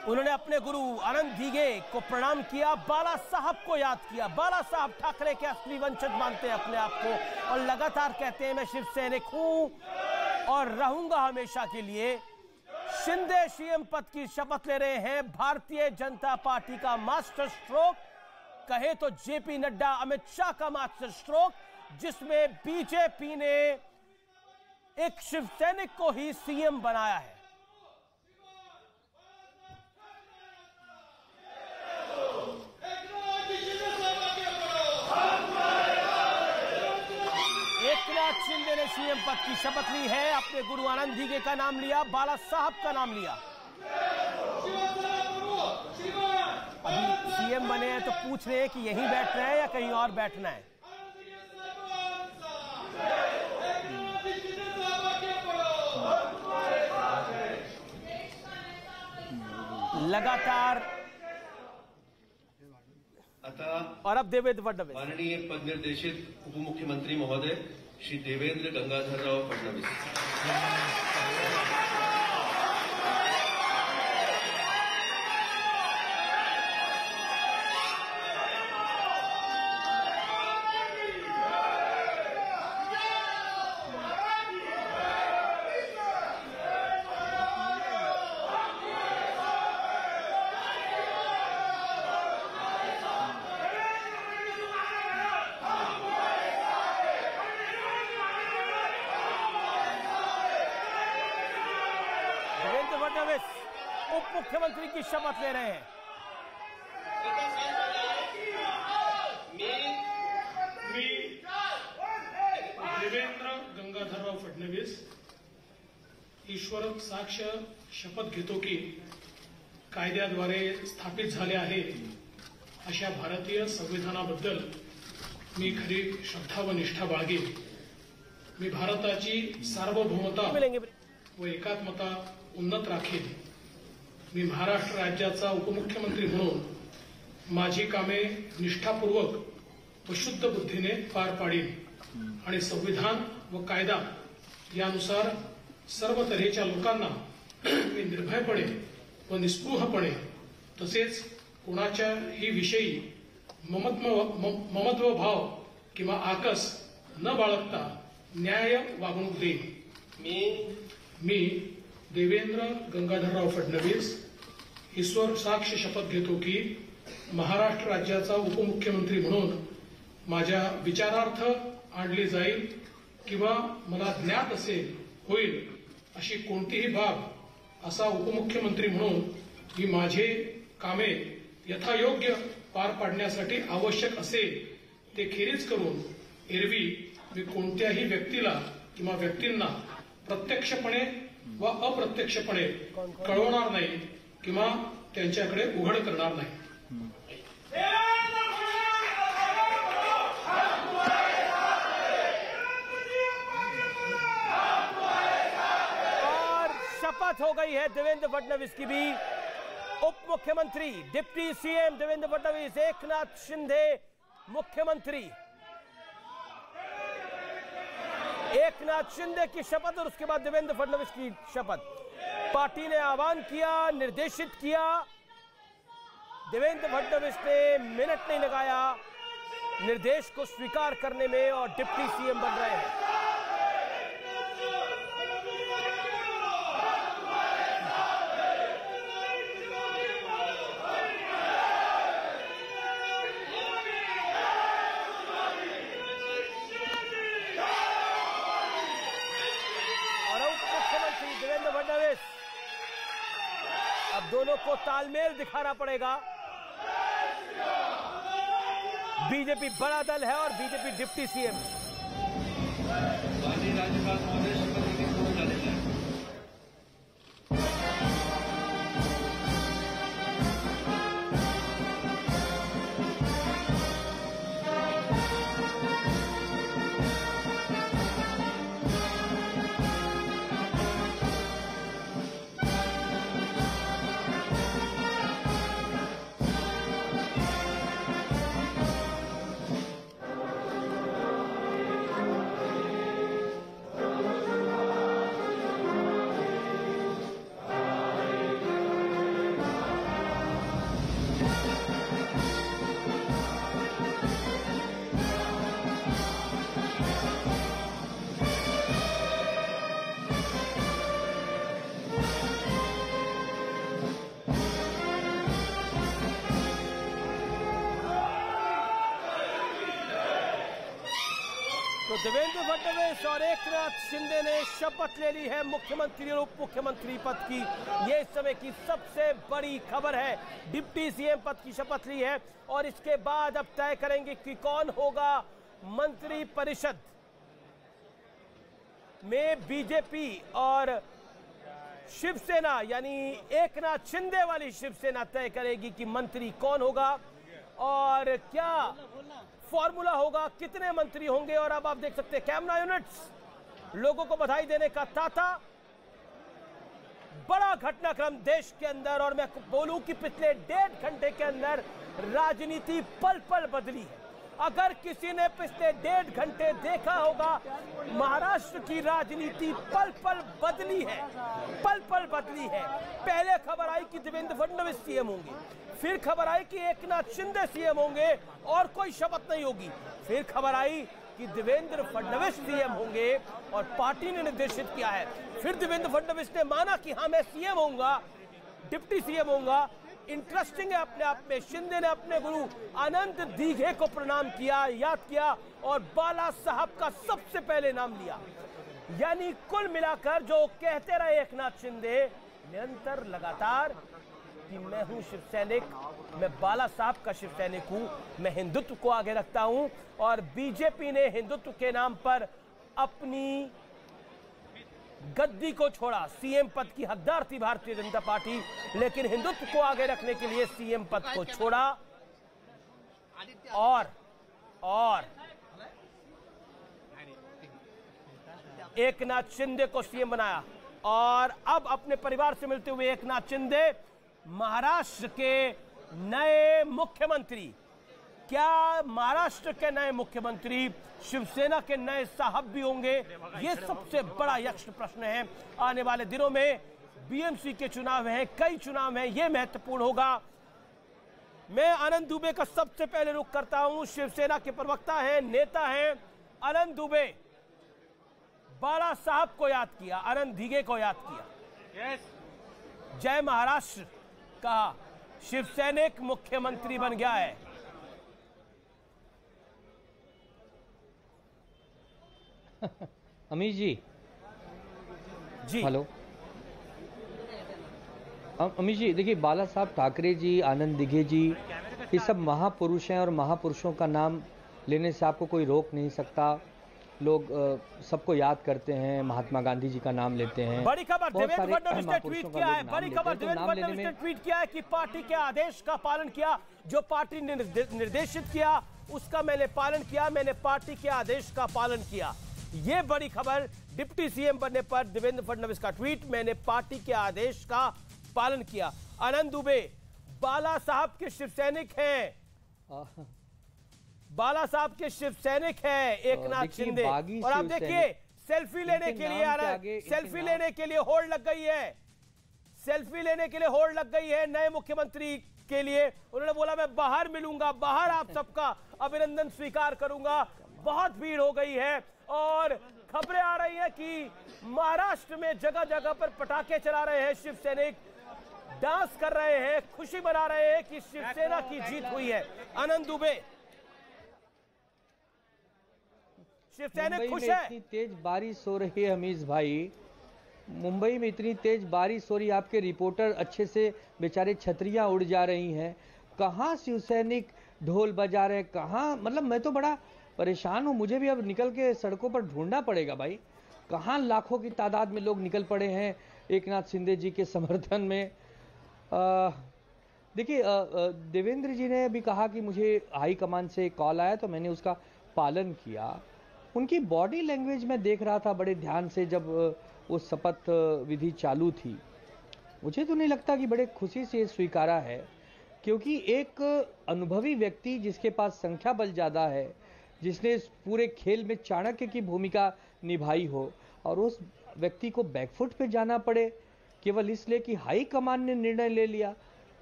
उन्होंने अपने गुरु आनंद धीगे को प्रणाम किया, बाला साहब को याद किया। बाला साहब ठाकरे के असली वंशज मानते हैं अपने आप को और लगातार कहते हैं मैं शिव सैनिक हूं और रहूंगा हमेशा के लिए। शिंदे सीएम पद की शपथ ले रहे हैं। भारतीय जनता पार्टी का मास्टर स्ट्रोक, कहे तो जेपी नड्डा अमित शाह का मास्टर स्ट्रोक, जिसमें बीजेपी ने एक शिव सैनिक को ही सीएम बनाया है। एकनाथ शिंदे ने सीएम पद की शपथ ली है, अपने गुरु आनंद धीगे का नाम लिया, बाला साहब का नाम लिया। अभी सीएम बने हैं तो पूछ रहे हैं कि यहीं बैठना है या कहीं और बैठना है। लगातार और अब देवेंद्र फडणवीस। माननीय पद निर्देशित उप मुख्यमंत्री महोदय श्री देवेंद्र गंगाधरराव फडणवीस। उप मुख्यमंत्री की शपथ ले रहे हैं। देवेंद्र गंगाधरराव फडणवीस ईश्वर साक्ष शपथ घेतो की कायद्याद्वारे स्थापित झाले आहे अशा भारतीय संविधानाबद्दल मी खरी श्रद्धा व निष्ठा बाळगेन। मी भारताची सार्वभौमता व एकात्मता उन्नत राखीन। मी महाराष्ट्र राज्याचा उपमुख्यमंत्री म्हणून माझी कामे निष्ठापूर्वक व शुद्ध बुद्धीने पार पाडीन आणि संविधान व कायदा यानुसार सर्व तऱ्हेच्या लोकांना मी निर्भयपणे व निस्पृहपणे तसेच कोणाच्याही विषयी ममत्व भाव किंवा आकस न बाळगता न्याय वागणूक देईन। मी देवेंद्र गंगाधरराव फडणवीस ईश्वर साक्ष शपथ घेतो की महाराष्ट्र राज्याचा उपमुख्यमंत्री म्हणून माझ्या विचारार्थ आणली जाईल किंवा मला ज्ञात असेल होईल अशी कोणतीही बाब असा उपमुख्यमंत्री म्हणून मी माझे कामे यथायोग्य पार पाडण्यासाठी आवश्यक असेल ते खेरीज करून एरवी मी कोणत्याही व्यक्तीला किंवा व्यक्तींना प्रत्यक्षपणे व अप्रत्यक्षपणे कळवणार नाही किंवा त्यांच्याकडे उघड करणार नाही। और शपथ हो गई है देवेंद्र फडणवीस की भी। उप मुख्यमंत्री डिप्टी सीएम देवेंद्र फडणवीस, एकनाथ शिंदे मुख्यमंत्री। एकनाथ शिंदे की शपथ और उसके बाद देवेंद्र फडणवीस की शपथ। पार्टी ने आह्वान किया, निर्देशित किया। देवेंद्र फडणवीस ने मिनट नहीं लगाया निर्देश को स्वीकार करने में और डिप्टी सीएम बन रहे हैं। देवेंद्र फडणवीस, अब दोनों को तालमेल दिखाना पड़ेगा। बीजेपी बड़ा दल है और बीजेपी डिप्टी सीएम। तो देवेंद्र फडणवीस और एकनाथ शिंदे ने शपथ ले ली है मुख्यमंत्री और उप मुख्यमंत्री पद की। ये इस समय की सबसे बड़ी खबर है। डिप्टी सीएम पद की शपथ ली है और इसके बाद अब तय करेंगे कि कौन होगा मंत्री परिषद में। बीजेपी और शिवसेना यानी एकनाथ शिंदे वाली शिवसेना तय करेगी कि मंत्री कौन होगा और क्या फॉर्मूला होगा, कितने मंत्री होंगे। और अब आप देख सकते हैं कैमरा यूनिट्स, लोगों को बधाई देने का तांता। बड़ा घटनाक्रम देश के अंदर और मैं बोलूं कि पिछले 1.5 घंटे के अंदर राजनीति पल पल बदली है। अगर किसी ने पिछले 1.5 घंटे देखा होगा, महाराष्ट्र की राजनीति पल पल बदली है, पल पल बदली है। पहले खबर आई कि देवेंद्र फडणवीस सीएम होंगे, फिर खबर आई कि एकनाथ शिंदे सीएम होंगे और कोई शपथ नहीं होगी, फिर खबर आई कि देवेंद्र फडणवीस सीएम होंगे और पार्टी ने निर्देशित किया है। फिर देवेंद्र फडणवीस ने माना कि हाँ मैं सीएम होऊंगा, डिप्टी सीएम होऊंगा। इंटरेस्टिंग है अपने आप में, शिंदे ने अपने गुरु अनंत दीघे को प्रणाम किया, याद किया और बाला साहब का सबसे पहले नाम लिया। यानी कुल मिलाकर जो कहते रहे एकनाथ शिंदे निरंतर लगातार कि मैं हूं शिव सैनिक, मैं बाला साहब का शिव सैनिक हूं, मैं हिंदुत्व को आगे रखता हूं। और बीजेपी ने हिंदुत्व के नाम पर अपनी गद्दी को छोड़ा। सीएम पद की हकदार थी भारतीय जनता पार्टी, लेकिन हिंदुत्व को आगे रखने के लिए सीएम पद को छोड़ा और एकनाथ शिंदे को सीएम बनाया। और अब अपने परिवार से मिलते हुए एकनाथ शिंदे महाराष्ट्र के नए मुख्यमंत्री। क्या महाराष्ट्र के नए मुख्यमंत्री शिवसेना के नए साहब भी होंगे? यह सबसे बड़ा यक्ष प्रश्न है। आने वाले दिनों में बीएमसी के चुनाव हैं, कई चुनाव हैं, यह महत्वपूर्ण होगा। मैं आनंद दुबे का सबसे पहले रुख करता हूं। शिवसेना के प्रवक्ता हैं, नेता हैं आनंद दुबे। बाला साहब को याद किया, अनंत दीघे को याद किया, जय महाराष्ट्र कहा, शिवसैनिक मुख्यमंत्री बन गया है। अमीश जी जी हेलो। अमीश जी देखिए, बाला साहब ठाकरे जी, आनंद दीघे जी, ये सब महापुरुष हैं और महापुरुषों का नाम लेने से आपको कोई रोक नहीं सकता। लोग सबको याद करते हैं, महात्मा गांधी जी का नाम लेते हैं। बड़ी खबर देवेंद्र फडणवीस ने ट्वीट किया है, बड़ी खबर देवेंद्र फडणवीस ने ट्वीट किया है कि पार्टी के आदेश का पालन किया, जो पार्टी ने निर्देशित किया उसका मैंने पालन किया, मैंने पार्टी के आदेश का पालन किया। ये बड़ी खबर। डिप्टी सीएम बनने पर देवेंद्र फडणवीस का ट्वीट, मैंने पार्टी के आदेश का पालन किया। आनंद दुबे बाला साहब के शिव सैनिक हैं, बाला साहब के शिव सैनिक हैं एकनाथ शिंदे। और आप देखिए सेल्फी लेने के लिए सेल्फी लेने के लिए होड़ लग गई है, सेल्फी लेने के लिए होड़ लग गई है नए मुख्यमंत्री के लिए। उन्होंने बोला मैं बाहर मिलूंगा, बाहर आप सबका अभिनंदन स्वीकार करूंगा। बहुत भीड़ हो गई है और खबरें आ रही हैं कि महाराष्ट्र में जगह जगह पर पटाखे चला रहे हैं शिव सैनिक, डांस कर रहे हैं, खुशी मना रहे हैं कि शिवसेना की जीत हुई है। आनंद दुबे, शिवसेना खुश है। इतनी तेज बारिश हो रही है अमीश भाई, मुंबई में इतनी तेज बारिश हो रही है, आपके रिपोर्टर अच्छे से बेचारे छतरियां उड़ जा रही हैं। कहाँ शिवसैनिक ढोल बजा रहे हैं, कहाँ, मतलब मैं तो बड़ा परेशान हूँ। मुझे भी अब निकल के सड़कों पर ढूंढना पड़ेगा भाई, कहाँ लाखों की तादाद में लोग निकल पड़े हैं एकनाथ शिंदे जी के समर्थन में। देखिए देवेंद्र जी ने भी कहा कि मुझे हाईकमान से कॉल आया तो मैंने उसका पालन किया। उनकी बॉडी लैंग्वेज में देख रहा था बड़े ध्यान से जब वो शपथ विधि चालू थी। मुझे तो नहीं लगता कि बड़े खुशी से स्वीकारा है, क्योंकि एक अनुभवी व्यक्ति जिसके पास संख्या बल ज़्यादा है, जिसने इस पूरे खेल में चाणक्य की भूमिका निभाई हो, और उस व्यक्ति को बैकफुट पे जाना पड़े केवल इसलिए कि हाई कमान ने निर्णय ले लिया,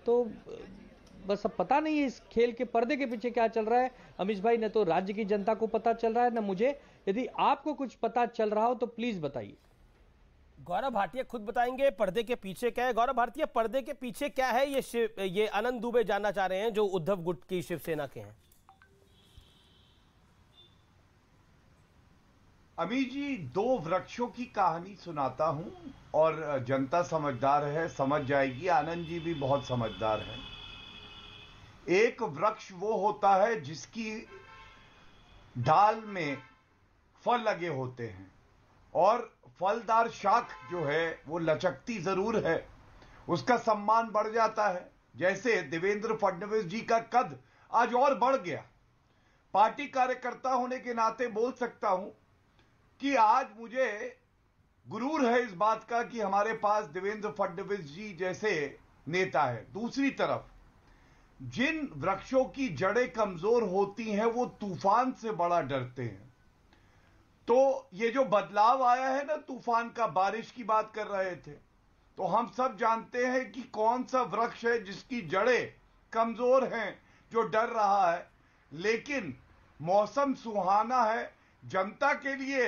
तो बस अब पता नहीं है इस खेल के पर्दे के पीछे क्या चल रहा है। अमीश भाई, न तो राज्य की जनता को पता चल रहा है न मुझे। यदि आपको कुछ पता चल रहा हो तो प्लीज बताइए। गौरव भाटिया खुद बताएंगे पर्दे के पीछे क्या है। गौरव भाटिया, पर्दे के पीछे क्या है ये आनंद दुबे जानना चाह रहे हैं जो उद्धव गुट की शिवसेना के हैं। अमीर जी, दो वृक्षों की कहानी सुनाता हूं और जनता समझदार है, समझ जाएगी। आनंद जी भी बहुत समझदार हैं। एक वृक्ष वो होता है जिसकी डाल में फल लगे होते हैं और फलदार शाख जो है वो लचकती जरूर है, उसका सम्मान बढ़ जाता है। जैसे देवेंद्र फडणवीस जी का कद आज और बढ़ गया। पार्टी कार्यकर्ता होने के नाते बोल सकता हूं कि आज मुझे गुरूर है इस बात का कि हमारे पास देवेंद्र फडणवीस जी जैसे नेता है। दूसरी तरफ जिन वृक्षों की जड़ें कमजोर होती हैं वो तूफान से बड़ा डरते हैं। तो ये जो बदलाव आया है ना, तूफान का, बारिश की बात कर रहे थे, तो हम सब जानते हैं कि कौन सा वृक्ष है जिसकी जड़ें कमजोर हैं, जो डर रहा है। लेकिन मौसम सुहाना है, जनता के लिए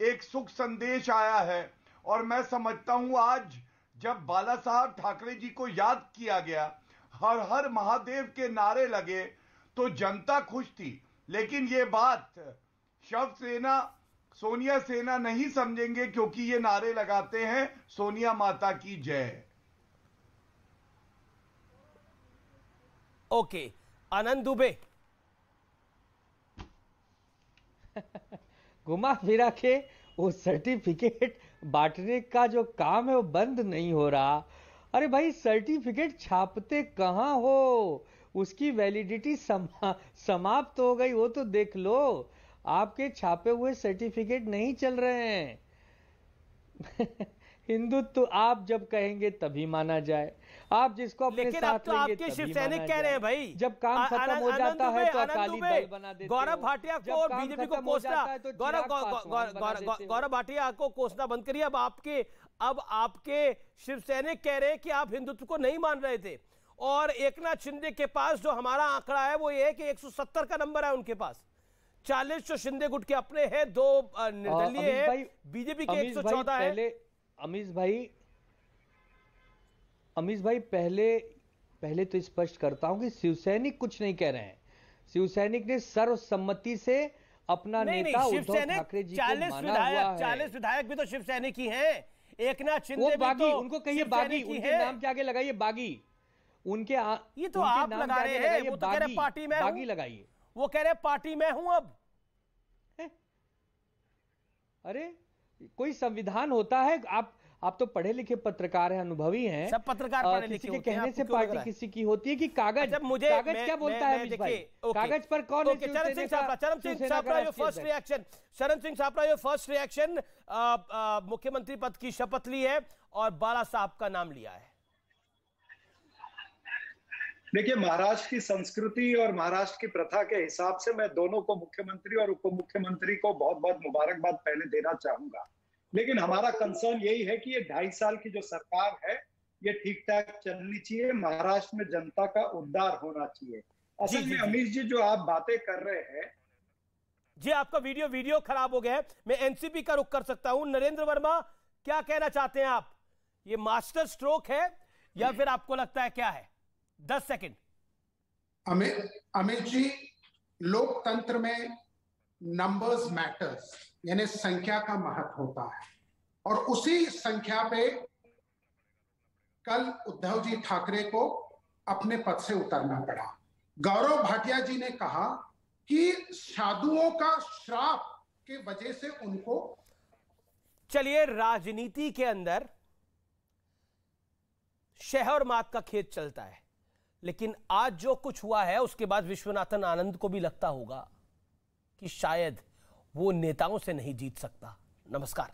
एक सुख संदेश आया है और मैं समझता हूं आज जब बाला साहब ठाकरे जी को याद किया गया, हर हर महादेव के नारे लगे, तो जनता खुश थी। लेकिन ये बात शिवसेना, सोनिया सेना नहीं समझेंगे क्योंकि ये नारे लगाते हैं सोनिया माता की जय। ओके, आनंद दुबे। घुमा फिरा के वो सर्टिफिकेट बांटने का जो काम है वो बंद नहीं हो रहा। अरे भाई, सर्टिफिकेट छापते कहां हो, उसकी वैलिडिटी समाप्त हो गई, वो तो देख लो। आपके छापे हुए सर्टिफिकेट नहीं चल रहे हैं। हिंदुत्व आप जब कहेंगे तभी माना जाए, आप जिसको अपने साथ लेंगे आपके शिवसैनिक कह रहे हैं भाई, जब काम खत्म हो जाता है तो अकाली दल बना देते। गौरव भाटिया को और बीजेपी को कोसना, गौरव भाटिया को कोसना बंद करिए। अब आपके शिवसैनिक कह रहे हैं कि आप हिंदुत्व को नहीं मान रहे थे, और एकनाथ शिंदे के पास जो हमारा आंकड़ा है वो ये है कि 170 का नंबर है उनके पास। 40 जो शिंदे गुट के अपने हैं, 2 निर्दलीय है, बीजेपी के 114 है। अमीश भाई पहले तो स्पष्ट करता हूं कि शिवसैनिक कुछ नहीं कह रहे हैं। शिवसैनिक ने सर्वसम्मति से अपना नेता उद्धव ठाकरे जी को माना हुआ है। 40 विधायक भी तो शिवसैनिक ही हैं। एकनाथ शिंदे वो भी बागी, तो उनको कहिए बागी, उनके नाम के आगे लगाइए बागी। ये तो आप लगा रहे हैं, वो तो कह रहे पार्टी में बागी लगाइए। वो कह रहे पार्टी में हूं अब। अरे कोई संविधान होता है, आप तो पढ़े लिखे पत्रकार हैं, अनुभवी हैं। सब पत्रकार पढ़े लिखे किसी के कहने से पार्टी किसी की होती है कि कागज क्या बोलता है अमित भाई? कागज पर कौन है? चरण Singh Sapra your first reaction, मुख्यमंत्री पद की शपथ ली है और बाला साहब का नाम लिया है। देखिए, महाराष्ट्र की संस्कृति और महाराष्ट्र की प्रथा के हिसाब से मैं दोनों को, मुख्यमंत्री और उप मुख्यमंत्री को, बहुत बहुत मुबारकबाद पहले देना चाहूंगा। लेकिन हमारा कंसर्न यही है कि ये 2.5 साल की जो सरकार है ये ठीक ठाक चलनी चाहिए, महाराष्ट्र में जनता का उद्धार होना चाहिए। असल में अमीश जी जो आप बातें कर रहे हैं, जी आपका वीडियो खराब हो गया है। मैं एनसीपी का रुख कर सकता हूं। नरेंद्र वर्मा, क्या कहना चाहते हैं आप? ये मास्टर स्ट्रोक है या फिर आपको लगता है क्या है? 10 सेकंड। अमित जी, लोकतंत्र में नंबर्स मैटर्स, यानी संख्या का महत्व होता है, और उसी संख्या पे कल उद्धव जी ठाकरे को अपने पद से उतरना पड़ा। गौरव भाटिया जी ने कहा कि साधुओं का श्राप के वजह से उनको। चलिए, राजनीति के अंदर शहर मात का खेत चलता है, लेकिन आज जो कुछ हुआ है उसके बाद विश्वनाथन आनंद को भी लगता होगा कि शायद वो नेताओं से नहीं जीत सकता। नमस्कार।